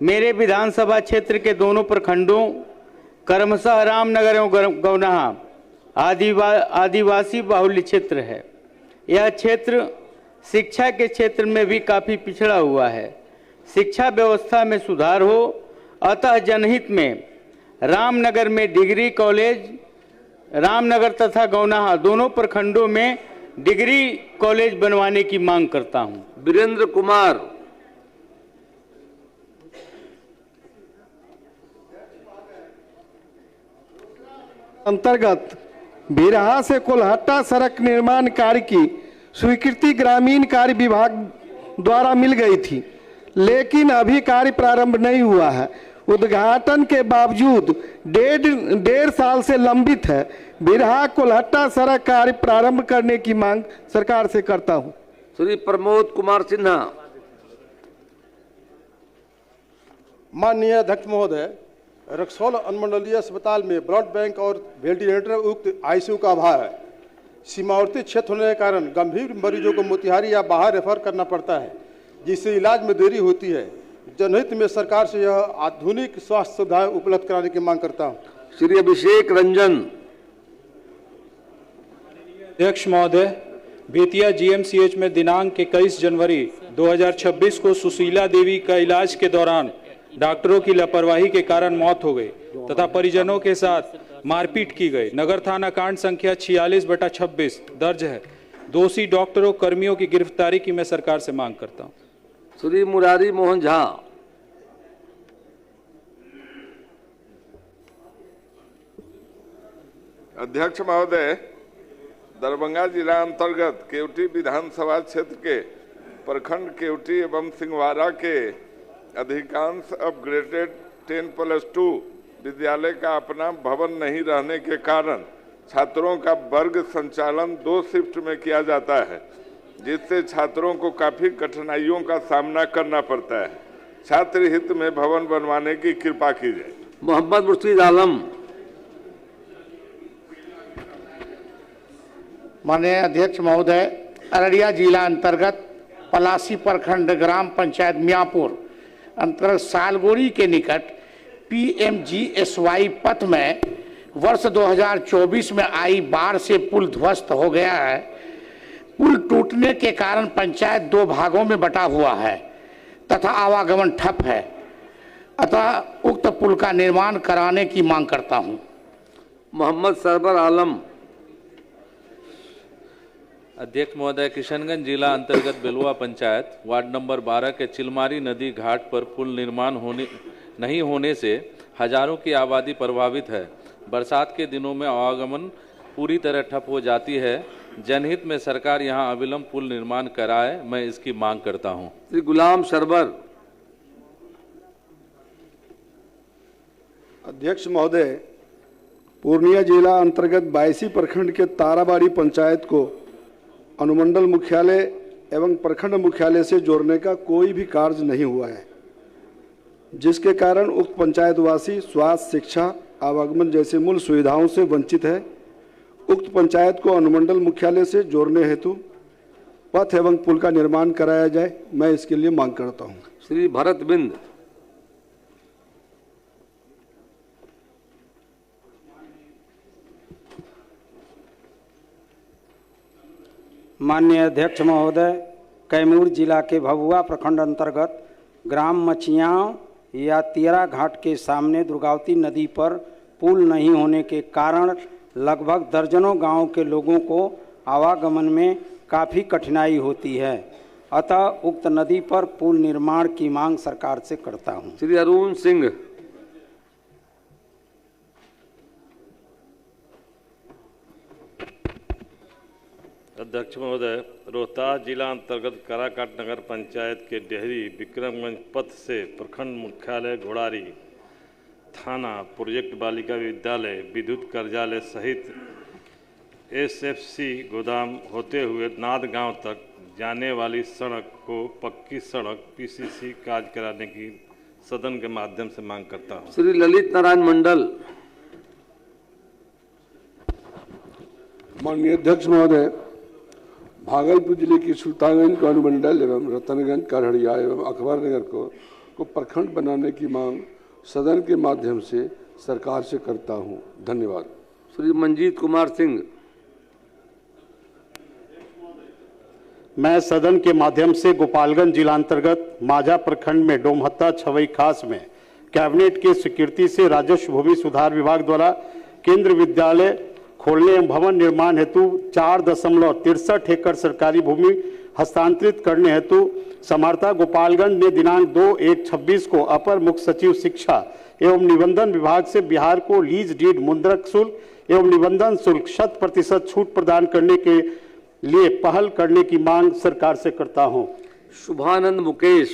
मेरे विधानसभा क्षेत्र के दोनों प्रखंडों करमसह रामनगर एवं गौनाहा आदिवासी बाहुल्य क्षेत्र है। यह क्षेत्र शिक्षा के क्षेत्र में भी काफ़ी पिछड़ा हुआ है। शिक्षा व्यवस्था में सुधार हो, अतः जनहित में रामनगर में डिग्री कॉलेज, रामनगर तथा गौनाहा दोनों प्रखंडों में डिग्री कॉलेज बनवाने की मांग करता हूं। वीरेंद्र कुमार। अंतर्गत बिरहा से कोल्हट्टा सड़क निर्माण कार्य की स्वीकृति ग्रामीण कार्य विभाग द्वारा मिल गई थी, लेकिन अभी कार्य प्रारंभ नहीं हुआ है। उद्घाटन के बावजूद डेढ़ साल से लंबित है। बिरहा कोल्हट्टा सड़क कार्य प्रारंभ करने की मांग सरकार से करता हूं। श्री प्रमोद कुमार सिन्हा। माननीय अध्यक्ष महोदय, रक्सौल अनुमंडलीय अस्पताल में ब्लड बैंक और वेंटिलेटर उक्त आईसीयू का अभाव है। सीमावर्ती क्षेत्र होने के कारण गंभीर मरीजों को मोतिहारी या बाहर रेफर करना पड़ता है, जिससे इलाज में देरी होती है। जनहित में सरकार से यह आधुनिक स्वास्थ्य सुविधाएं उपलब्ध कराने की मांग करता हूं। श्री अभिषेक रंजन। अध्यक्ष महोदय, बेतिया जीएमसीएच में दिनांक 21 जनवरी 2026 को सुशीला देवी का इलाज के दौरान डॉक्टरों की लापरवाही के कारण मौत हो गई तथा परिजनों के साथ मारपीट की गई। नगर थाना कांड संख्या 46/26 दर्ज है। दोषी डॉक्टरों कर्मियों की गिरफ्तारी की मैं सरकार से मांग करता हूं। श्री मुरारी मोहन झा। अध्यक्ष महोदय, दरभंगा जिला अंतर्गत केवटी विधानसभा क्षेत्र के प्रखंड केवटी एवं सिंहवाड़ा के अधिकांश अपग्रेडेड 10+2 विद्यालय का अपना भवन नहीं रहने के कारण छात्रों का वर्ग संचालन 2 शिफ्ट में किया जाता है, जिससे छात्रों को काफी कठिनाइयों का सामना करना पड़ता है। छात्र हित में भवन बनवाने की कृपा कीजिए। मोहम्मद मुर्शीद आलम। माननीय अध्यक्ष महोदय, अररिया जिला अंतर्गत पलासी प्रखंड ग्राम पंचायत मियाँपुर अंतर्गत सालगोरी के निकट PMGSY पथ में वर्ष 2024 में आई बाढ़ से पुल ध्वस्त हो गया है। पुल टूटने के कारण पंचायत 2 भागों में बटा हुआ है तथा आवागमन ठप है, अतः उक्त पुल का निर्माण कराने की मांग करता हूं। मोहम्मद सरवर आलम। अध्यक्ष महोदय, किशनगंज जिला अंतर्गत बेलुआ पंचायत वार्ड नंबर 12 के चिलमारी नदी घाट पर पुल निर्माण नहीं होने से हजारों की आबादी प्रभावित है। बरसात के दिनों में आवागमन पूरी तरह ठप हो जाती है। जनहित में सरकार यहां अविलंब पुल निर्माण कराए, मैं इसकी मांग करता हूं। श्री गुलाम सरवर। अध्यक्ष महोदय, पूर्णिया जिला अंतर्गत 22 प्रखंड के ताराबाड़ी पंचायत को अनुमंडल मुख्यालय एवं प्रखंड मुख्यालय से जोड़ने का कोई भी कार्य नहीं हुआ है, जिसके कारण उक्त पंचायतवासी स्वास्थ्य, शिक्षा, आवागमन जैसे मूल सुविधाओं से वंचित है। उक्त पंचायत को अनुमंडल मुख्यालय से जोड़ने हेतु पथ एवं पुल का निर्माण कराया जाए, मैं इसके लिए मांग करता हूं। श्री भरत बिंद। माननीय अध्यक्ष महोदय, कैमूर जिला के भभुआ प्रखंड अंतर्गत ग्राम मचियाँ या तेरा घाट के सामने दुर्गावती नदी पर पुल नहीं होने के कारण लगभग दर्जनों गांव के लोगों को आवागमन में काफ़ी कठिनाई होती है, अतः उक्त नदी पर पुल निर्माण की मांग सरकार से करता हूं। श्री अरुण सिंह। अध्यक्ष महोदय, रोहतास जिला अंतर्गत काराकाट नगर पंचायत के डेहरी विक्रमगंज पथ से प्रखंड मुख्यालय घोड़ारी थाना, प्रोजेक्ट बालिका विद्यालय, विद्युत कार्यालय सहित एसएफसी गोदाम होते हुए नाद गांव तक जाने वाली सड़क को पक्की सड़क पीसीसी कार्य कराने की सदन के माध्यम से मांग करता हूं। श्री ललित नारायण मंडल। माननीय अध्यक्ष महोदय, भागलपुर जिले की सुल्तानगंज का अनुमंडल एवं रतनगंज, करहड़िया एवं अकबरनगर को प्रखंड बनाने की मांग सदन के माध्यम से सरकार से करता हूं। धन्यवाद। श्री मंजीत कुमार सिंह। मैं सदन के माध्यम से गोपालगंज जिला अंतर्गत माझा प्रखंड में डोमहत्ता छवई खास में कैबिनेट की स्वीकृति से राजस्व भूमि सुधार विभाग द्वारा केंद्र विद्यालय खोलने एवं भवन निर्माण हेतु 4.63 एकड़ सरकारी भूमि हस्तांतरित करने हेतु समाहर्ता गोपालगंज ने दिनांक 2/1/26 को अपर मुख्य सचिव शिक्षा एवं निबंधन विभाग से बिहार को लीज डीड मुद्रक शुल्क एवं निबंधन शुल्क 100% छूट प्रदान करने के लिए पहल करने की मांग सरकार से करता हूं। शुभानंद मुकेश।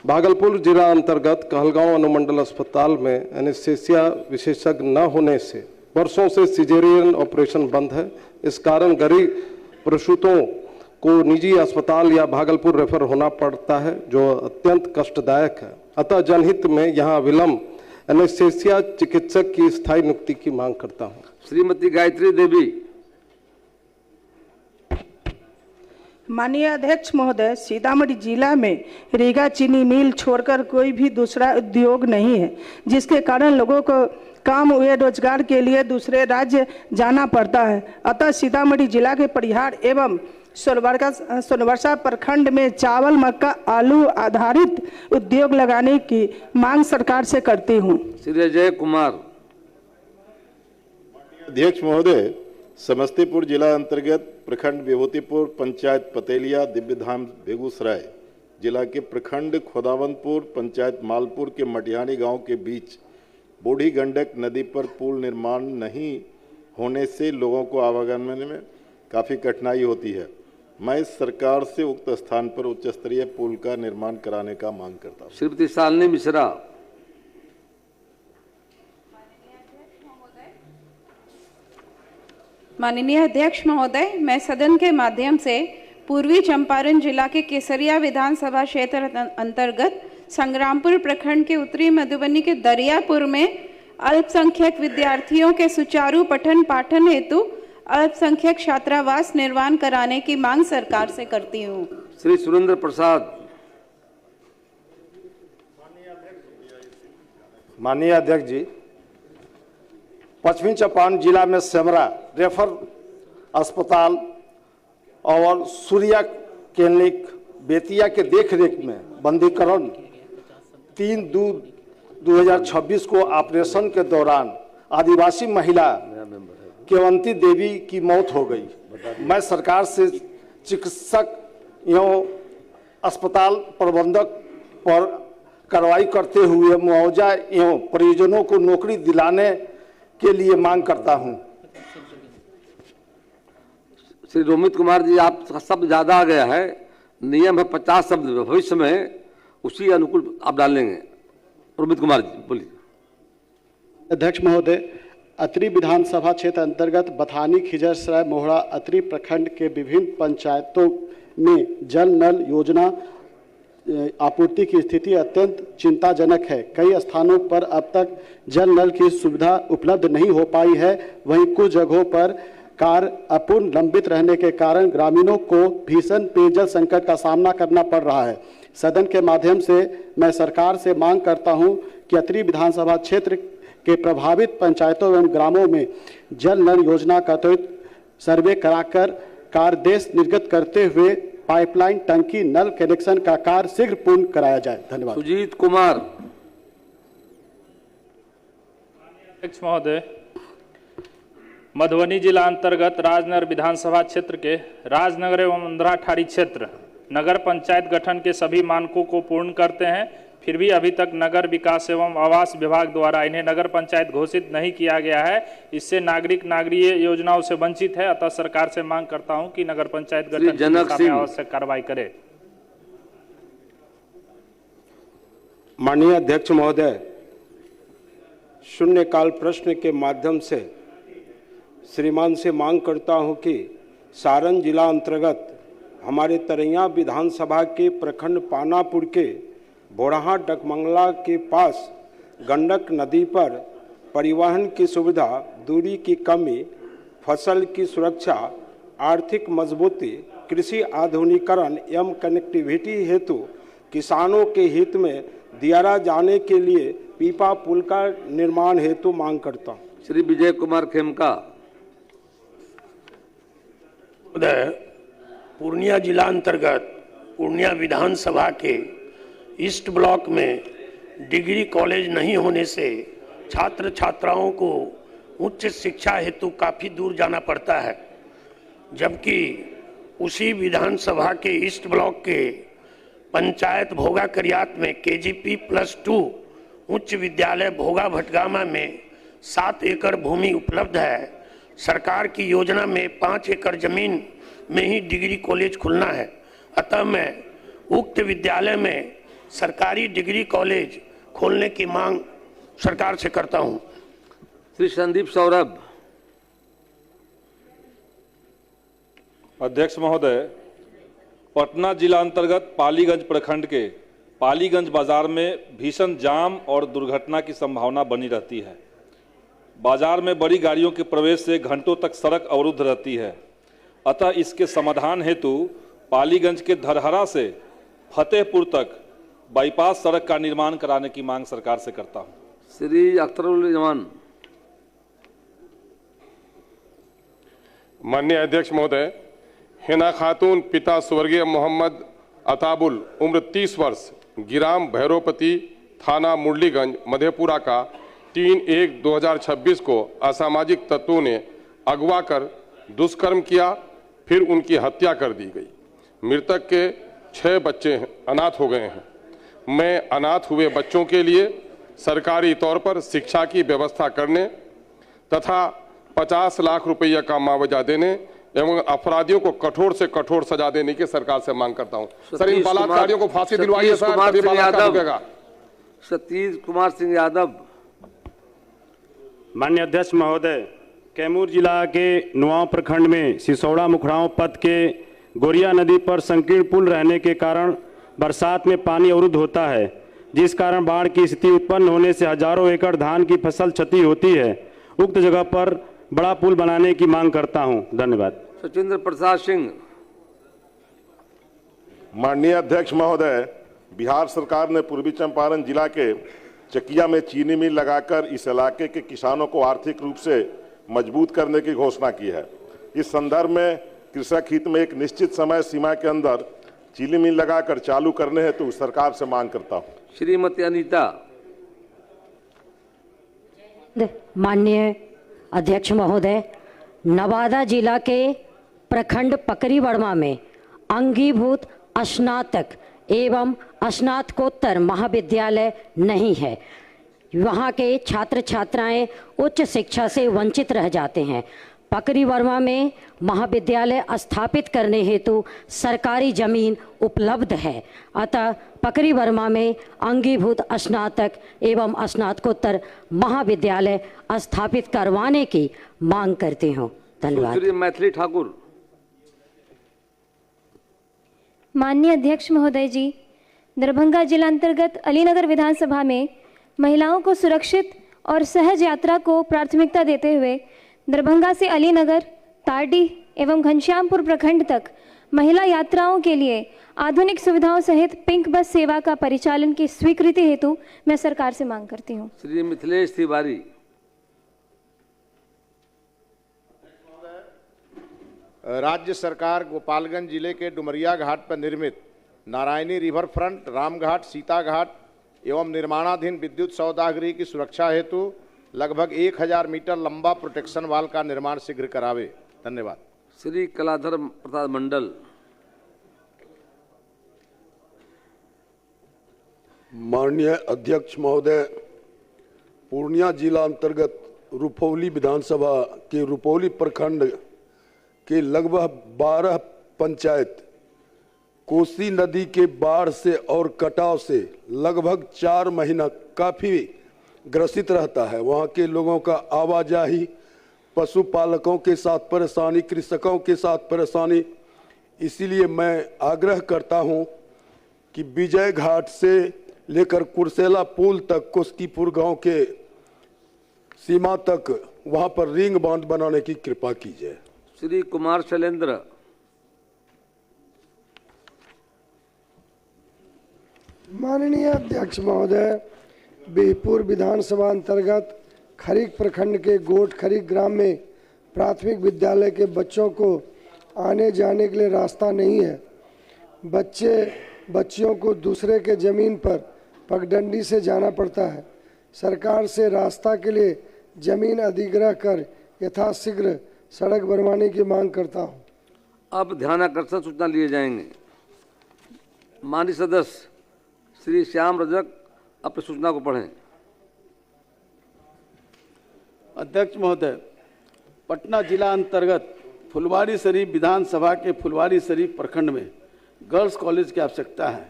भागलपुर जिला अंतर्गत कहलगांव अनुमंडल अस्पताल में एनेस्थीसिया विशेषज्ञ न होने से वर्षों से सिजेरियन ऑपरेशन बंद है। इस कारण गरीब प्रसूतों को निजी अस्पताल या भागलपुर रेफर होना पड़ता है, जो अत्यंत कष्टदायक है। अतः जनहित में यहाँ विलंब एनेस्थीसिया चिकित्सक की स्थायी नियुक्ति की मांग करता हूँ। श्रीमती गायत्री देवी। माननीय अध्यक्ष महोदय, सीतामढ़ी जिला में रीगा चीनी मिल छोड़कर कोई भी दूसरा उद्योग नहीं है, जिसके कारण लोगों को काम व रोजगार के लिए दूसरे राज्य जाना पड़ता है। अतः सीतामढ़ी जिला के परिहार एवं सोनवर्षा प्रखंड में चावल, मक्का, आलू आधारित उद्योग लगाने की मांग सरकार से करती हूँ। श्री अजय कुमार। अध्यक्ष महोदय, समस्तीपुर जिला अंतर्गत प्रखंड विभूतिपुर, पंचायत पतेलिया, दिव्यधाम बेगूसराय जिला के प्रखंड खोदावंतपुर, पंचायत मालपुर के मटिहानी गांव के बीच बूढ़ी गंडक नदी पर पुल निर्माण नहीं होने से लोगों को आवागमन में काफ़ी कठिनाई होती है। मैं सरकार से उक्त स्थान पर उच्च स्तरीय पुल का निर्माण कराने का मांग करता हूँ। श्रीमती शालिनी मिश्रा। माननीय अध्यक्ष महोदय, मैं सदन के माध्यम से पूर्वी चंपारण जिला के केसरिया विधानसभा क्षेत्र अंतर्गत संग्रामपुर प्रखंड के उत्तरी मधुबनी के दरियापुर में अल्पसंख्यक विद्यार्थियों के सुचारू पठन पाठन हेतु अल्पसंख्यक छात्रावास निर्माण कराने की मांग सरकार से करती हूँ। श्री सुरेंद्र प्रसाद। माननीय अध्यक्ष जी, पश्चिमी चंपारण जिला में सेमरा रेफर अस्पताल और सूर्या क्लिनिक बेतिया के देखरेख में बंदीकरण 3/2/2026 को ऑपरेशन के दौरान आदिवासी महिला केवंती देवी की मौत हो गई। मैं सरकार से चिकित्सक एवं अस्पताल प्रबंधक पर कार्रवाई करते हुए मुआवजा एवं परिजनों को नौकरी दिलाने के लिए मांग करता हूं। श्री रोमित कुमार जी, आप शब्द ज्यादा आ गया है, नियम है 50 शब्द, भविष्य में उसी अनुकूल आप डालेंगे। रोमित कुमार जी बोलिए। अध्यक्ष महोदय, अतरी विधानसभा क्षेत्र अंतर्गत बथानी, खिजरसराय, मोहड़ा, अतरी प्रखंड के विभिन्न पंचायतों में जल नल योजना आपूर्ति की स्थिति अत्यंत चिंताजनक है। कई स्थानों पर अब तक जल नल की सुविधा उपलब्ध नहीं हो पाई है। वहीं कुछ जगहों पर कार्य अपूर्ण लंबित रहने के कारण ग्रामीणों को भीषण पेयजल संकट का सामना करना पड़ रहा है। सदन के माध्यम से मैं सरकार से मांग करता हूं कि अतरी विधानसभा क्षेत्र के प्रभावित पंचायतों एवं ग्रामों में जल नल योजना का त्वरित सर्वे कराकर कार्यदेश निर्गत करते हुए पाइपलाइन, टंकी, नल कनेक्शन का कार्य शीघ्र पूर्ण कराया जाए। धन्यवाद। सुजीत कुमार। अध्यक्ष महोदय, मधुबनी जिला अंतर्गत राजनगर विधानसभा क्षेत्र के राजनगर एवं अंधराठाड़ी क्षेत्र नगर पंचायत गठन के सभी मानकों को पूर्ण करते हैं, फिर भी अभी तक नगर विकास एवं आवास विभाग द्वारा इन्हें नगर पंचायत घोषित नहीं किया गया है। इससे नागरिक नागरीय योजनाओं से वंचित है। अतः सरकार से मांग करता हूं कि नगर पंचायत गठन की दिशा में आवश्यक कार्रवाई करे। माननीय अध्यक्ष महोदय, शून्यकाल प्रश्न के माध्यम से श्रीमान से मांग करता हूं कि सारण जिला अंतर्गत हमारे तरैया विधानसभा के प्रखंड पानापुर के बोड़हा डकमंगला के पास गंडक नदी पर परिवहन की सुविधा, दूरी की कमी, फसल की सुरक्षा, आर्थिक मजबूती, कृषि आधुनिकीकरण एवं कनेक्टिविटी हेतु किसानों के हित में दिया जाने के लिए पीपा पुल का निर्माण हेतु मांग करता हूँ। श्री विजय कुमार खेमका। पूर्णिया जिला अंतर्गत पूर्णिया विधानसभा के ईस्ट ब्लॉक में डिग्री कॉलेज नहीं होने से छात्र छात्राओं को उच्च शिक्षा हेतु काफ़ी दूर जाना पड़ता है, जबकि उसी विधानसभा के ईस्ट ब्लॉक के पंचायत भोगा करियात में KGP+2 उच्च विद्यालय भोगा भटगामा में 7 एकड़ भूमि उपलब्ध है। सरकार की योजना में 5 एकड़ जमीन में ही डिग्री कॉलेज खुलना है। अतः मैं उक्त विद्यालय में सरकारी डिग्री कॉलेज खोलने की मांग सरकार से करता हूं। श्री संदीप सौरभ। अध्यक्ष महोदय, पटना जिला अंतर्गत पालीगंज प्रखंड के पालीगंज बाजार में भीषण जाम और दुर्घटना की संभावना बनी रहती है। बाजार में बड़ी गाड़ियों के प्रवेश से घंटों तक सड़क अवरुद्ध रहती है। अतः इसके समाधान हेतु पालीगंज के धरहरा से फतेहपुर तक बाईपास सड़क का निर्माण कराने की मांग सरकार से करता हूं। श्री अख्तरुल जमान। माननीय अध्यक्ष महोदय, हिना खातून पिता स्वर्गीय मोहम्मद अताबुल उम्र 30 वर्ष गिराम भैरोपति थाना मुरलीगंज मधेपुरा का 3/1/2026 को असामाजिक तत्वों ने अगवा कर दुष्कर्म किया, फिर उनकी हत्या कर दी गई। मृतक के 6 बच्चे अनाथ हो गए हैं। मैं अनाथ हुए बच्चों के लिए सरकारी तौर पर शिक्षा की व्यवस्था करने तथा 50 लाख रुपये का मुआवजा देने एवं अपराधियों को कठोर से कठोर सजा देने की सरकार से मांग करता हूं। सर, इन बलात्कारियों को फांसी दिलवाइए सर, तभी बलात्कार रुकेगा। सतीश कुमार सिंह यादव। माननीय अध्यक्ष महोदय, कैमूर जिला के नुआंव प्रखंड में सिसौड़ा मुखड़ांव पथ के गोरिया नदी पर संकीर्ण पुल रहने के कारण बरसात में पानी अवरुद्ध होता है, जिस कारण बाढ़ की स्थिति उत्पन्न होने से हजारों एकड़ धान की फसल क्षति होती है। उक्त जगह पर बड़ा पुल बनाने की मांग करता हूं। धन्यवाद। सचिंद्र प्रसाद सिंह। माननीय अध्यक्ष महोदय, बिहार सरकार ने पूर्वी चंपारण जिला के चकिया में चीनी मिल लगाकर इस इलाके के किसानों को आर्थिक रूप से मजबूत करने की घोषणा की है। इस संदर्भ में कृषक हित में एक निश्चित समय सीमा के अंदर चीनी मिल लगाकर चालू करने हेतु सरकार से मांग करता हूं। श्रीमती अनीता। माननीय अध्यक्ष महोदय, नवादा जिला के प्रखंड पकरी वर्मा में अंगीभूत स्नातक एवं स्नातकोत्तर महाविद्यालय नहीं है। वहाँ के छात्र छात्राएं उच्च शिक्षा से वंचित रह जाते हैं। पकरी वर्मा में महाविद्यालय स्थापित करने हेतु सरकारी जमीन उपलब्ध है। अतः पकरी वर्मा में अंगीभूत स्नातक एवं स्नातकोत्तर महाविद्यालय स्थापित करवाने की मांग करती हूँ। धन्यवाद। मैथिली ठाकुर। माननीय अध्यक्ष महोदय जी, दरभंगा जिला अंतर्गत अलीनगर विधानसभा में महिलाओं को सुरक्षित और सहज यात्रा को प्राथमिकता देते हुए दरभंगा से अलीनगर, तारडी एवं घनश्यामपुर प्रखंड तक महिला यात्राओं के लिए आधुनिक सुविधाओं सहित पिंक बस सेवा का परिचालन की स्वीकृति हेतु मैं सरकार से मांग करती हूँ। श्री मिथिलेश तिवारी। राज्य सरकार गोपालगंज जिले के डुमरिया घाट पर निर्मित नारायणी रिवर फ्रंट, रामघाट, सीता घाट एवं निर्माणाधीन विद्युत सौदागरी की सुरक्षा हेतु लगभग 1000 मीटर लंबा प्रोटेक्शन वाल का निर्माण शीघ्र करावे। धन्यवाद। श्री कलाधर प्रसाद मंडल। माननीय अध्यक्ष महोदय, पूर्णिया जिला अंतर्गत रुपौली विधानसभा के रुपौली प्रखंड के लगभग 12 पंचायत कोसी नदी के बाढ़ से और कटाव से लगभग 4 महीना काफ़ी ग्रसित रहता है। वहाँ के लोगों का आवाजाही, पशुपालकों के साथ परेशानी, कृषकों के साथ परेशानी। इसीलिए मैं आग्रह करता हूँ कि विजय घाट से लेकर कुर्सेला पुल तक कुश्तीपुर गांव के सीमा तक वहाँ पर रिंग बांध बनाने की कृपा कीजिए। श्री कुमार शैलेंद्र। माननीय अध्यक्ष महोदय, बिहपुर विधानसभा अंतर्गत खरीक प्रखंड के गोट खरीक ग्राम में प्राथमिक विद्यालय के बच्चों को आने जाने के लिए रास्ता नहीं है। बच्चियों को दूसरे के जमीन पर पगडंडी से जाना पड़ता है। सरकार से रास्ता के लिए जमीन अधिग्रह कर यथाशीघ्र सड़क बनवाने की मांग करता हूँ। अब ध्यानाकर्षण सूचना लिए जाएंगे। माननीय सदस्य श्री श्याम रजक अपनी सूचना को पढ़ें। अध्यक्ष महोदय, पटना जिला अंतर्गत फुलवारी शरीफ विधानसभा के फुलवारी शरीफ प्रखंड में गर्ल्स कॉलेज की आवश्यकता है।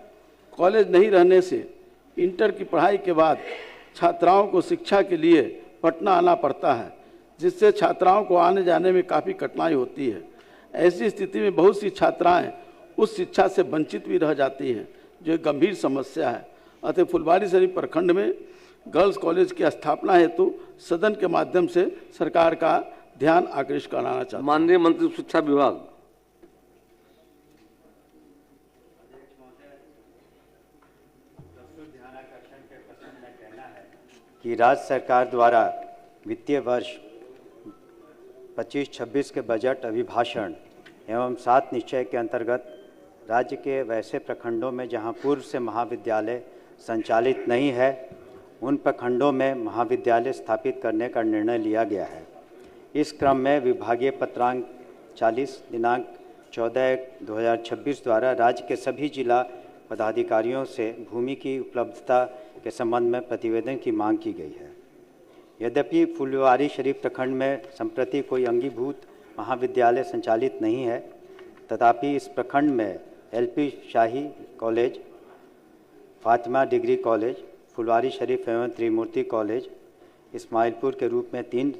कॉलेज नहीं रहने से इंटर की पढ़ाई के बाद छात्राओं को शिक्षा के लिए पटना आना पड़ता है, जिससे छात्राओं को आने जाने में काफ़ी कठिनाई होती है। ऐसी स्थिति में बहुत सी छात्राएं उस शिक्षा से वंचित भी रह जाती हैं, जो एक गंभीर समस्या है। अतः फुलवारी शरीफ प्रखंड में गर्ल्स कॉलेज की स्थापना हेतु सदन के माध्यम से सरकार का ध्यान आकृष्ट कराना चाहता हूं। माननीय मंत्री शिक्षा विभाग। कि राज्य सरकार द्वारा वित्तीय वर्ष 25-26 के बजट अभिभाषण एवं 7 निश्चय के अंतर्गत राज्य के वैसे प्रखंडों में जहां पूर्व से महाविद्यालय संचालित नहीं है, उन प्रखंडों में महाविद्यालय स्थापित करने का निर्णय लिया गया है। इस क्रम में विभागीय पत्रांक 40 दिनांक 14/1/2026 द्वारा राज्य के सभी जिला पदाधिकारियों से भूमि की उपलब्धता के संबंध में प्रतिवेदन की मांग की गई है। यद्यपि फुलवारी शरीफ प्रखंड में संप्रति कोई अंगीभूत महाविद्यालय संचालित नहीं है, तथापि इस प्रखंड में LP शाही college, Fatima degree college, Phulwari Sharif एवं त्रिमूर्ति कॉलेज, इस्माइलपुर के रूप में 3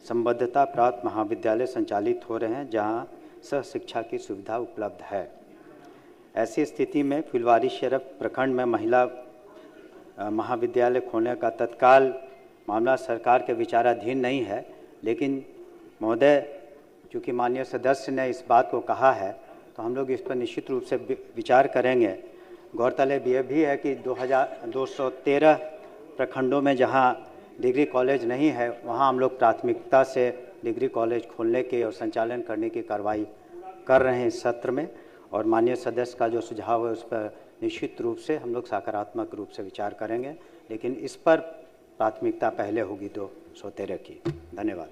संबद्धता प्राप्त महाविद्यालय संचालित हो रहे हैं, जहां सह शिक्षा की सुविधा उपलब्ध है। ऐसी स्थिति में फुलवारी शरीफ प्रखंड में महिला महाविद्यालय खोलने का तत्काल मामला सरकार के विचाराधीन नहीं है, लेकिन महोदय, चूँकि माननीय सदस्य ने इस बात को कहा है, तो हम लोग इस पर निश्चित रूप से विचार करेंगे। गौरतलब यह भी है कि 213 प्रखंडों में जहां डिग्री कॉलेज नहीं है, वहां हम लोग प्राथमिकता से डिग्री कॉलेज खोलने के और संचालन करने की कार्रवाई कर रहे हैं इस सत्र में, और माननीय सदस्य का जो सुझाव है उस पर निश्चित रूप से हम लोग सकारात्मक रूप से विचार करेंगे, लेकिन इस पर प्राथमिकता पहले होगी 213 की। धन्यवाद।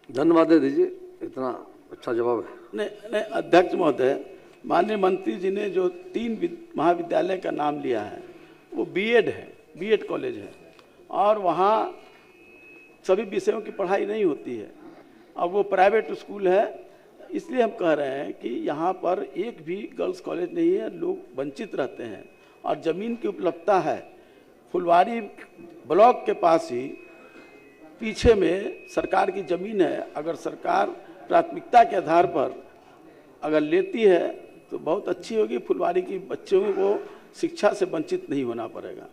धन्यवाद दे दीजिए, इतना अच्छा जवाब है। नहीं, अध्यक्ष महोदय, माननीय मंत्री जी ने जो 3 महाविद्यालय का नाम लिया है वो बीएड है, बीएड कॉलेज है, और वहाँ सभी विषयों की पढ़ाई नहीं होती है। अब वो प्राइवेट स्कूल है, इसलिए हम कह रहे हैं कि यहाँ पर एक भी गर्ल्स कॉलेज नहीं है, लोग वंचित रहते हैं। और ज़मीन की उपलब्धता है, फुलवारी ब्लॉक के पास ही पीछे में सरकार की ज़मीन है। अगर सरकार प्राथमिकता के आधार पर अगर लेती है तो बहुत अच्छी होगी, फुलवारी की बच्चों को शिक्षा से वंचित नहीं होना पड़ेगा।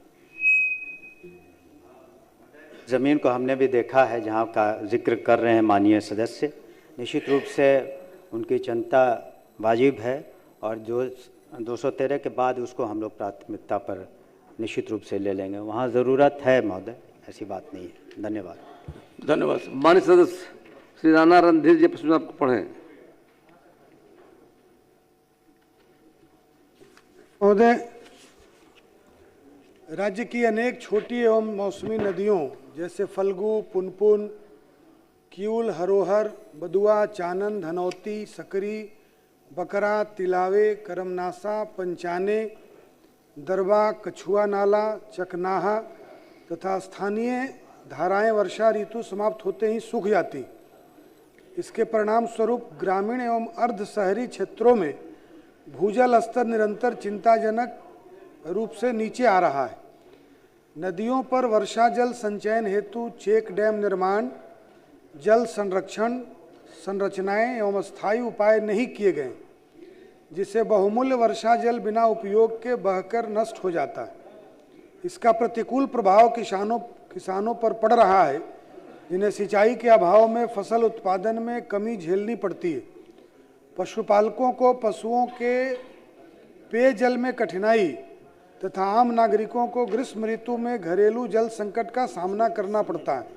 ज़मीन को हमने भी देखा है, जहाँ का जिक्र कर रहे हैं माननीय सदस्य, निश्चित रूप से उनकी चिंता वाजिब है, और जो 213 के बाद उसको हम लोग प्राथमिकता पर निश्चित रूप से ले लेंगे। वहाँ ज़रूरत है महोदय, ऐसी बात नहीं है। धन्यवाद। धन्यवाद। माननीय सदस्य श्री राणा रणधीर जी प्रश्न आपको पढ़ें। महोदय, राज्य की अनेक छोटी एवं मौसमी नदियों जैसे फल्गु, पुनपुन, किऊल, हरोहर, बदुआ, चानन, धनौती, सकरी, बकरा, तिलावे, करमनासा, पंचाने, दरबा, कछुआ नाला, चकनाहा तथा स्थानीय धाराएं वर्षा ऋतु समाप्त होते ही सूख जाती। इसके परिणाम स्वरूप ग्रामीण एवं अर्ध शहरी क्षेत्रों में भूजल स्तर निरंतर चिंताजनक रूप से नीचे आ रहा है। नदियों पर वर्षा जल संचयन हेतु चेक डैम निर्माण, जल संरक्षण संरचनाएं एवं स्थायी उपाय नहीं किए गए, जिससे बहुमूल्य वर्षा जल बिना उपयोग के बहकर नष्ट हो जाता है। इसका प्रतिकूल प्रभाव किसानों पर पड़ रहा है, जिन्हें सिंचाई के अभाव में फसल उत्पादन में कमी झेलनी पड़ती है। पशुपालकों को पशुओं के पेयजल में कठिनाई तथा आम नागरिकों को ग्रीष्म ऋतु में घरेलू जल संकट का सामना करना पड़ता है।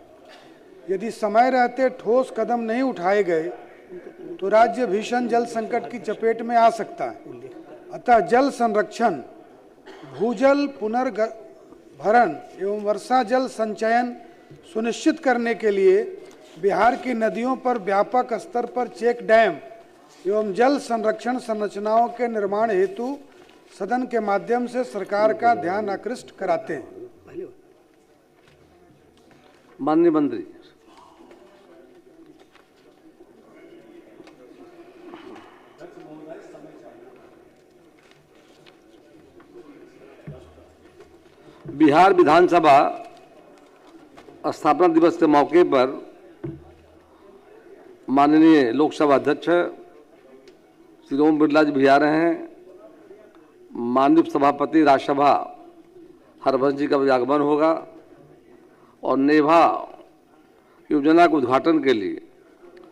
यदि समय रहते ठोस कदम नहीं उठाए गए तो राज्य भीषण जल संकट की चपेट में आ सकता है। अतः जल संरक्षण, भूजल पुनर्भरण एवं वर्षा जल संचयन सुनिश्चित करने के लिए बिहार की नदियों पर व्यापक स्तर पर चेक डैम एवं जल संरक्षण संरचनाओं के निर्माण हेतु सदन के माध्यम से सरकार का ध्यान आकृष्ट कराते हैं। माननीय मंत्री। बिहार विधानसभा स्थापना दिवस के मौके पर माननीय लोकसभा अध्यक्ष श्री ओम बिरला जी भी आ रहे हैं। माननीय सभापति राज्यसभा हरवंश जी का भी आगमन होगा और नेभा योजना के उद्घाटन के लिए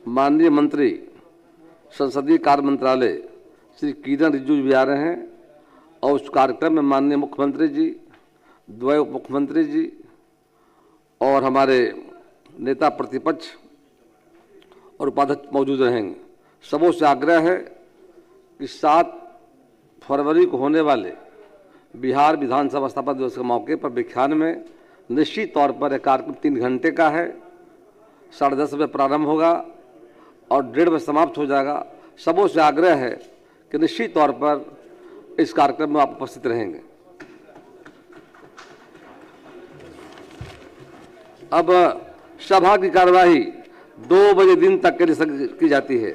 माननीय मंत्री संसदीय कार्य मंत्रालय श्री किरण रिजिजू जी भी आ रहे हैं और उस कार्यक्रम में माननीय मुख्यमंत्री जी, द्वय उप मुख्यमंत्री जी और हमारे नेता प्रतिपक्ष और उपाध्यक्ष मौजूद रहेंगे। सबों से आग्रह है कि 7 फरवरी को होने वाले बिहार विधानसभा स्थापना दिवस के मौके पर व्याख्यान में निश्चित तौर पर यह कार्यक्रम 3 घंटे का है। 10:30 बजे प्रारंभ होगा और 1:30 बजे समाप्त हो जाएगा। सबों से आग्रह है कि निश्चित तौर पर इस कार्यक्रम में आप उपस्थित रहेंगे। अब सभा की कार्यवाही 2 बजे दिन तक के लिए की जाती है।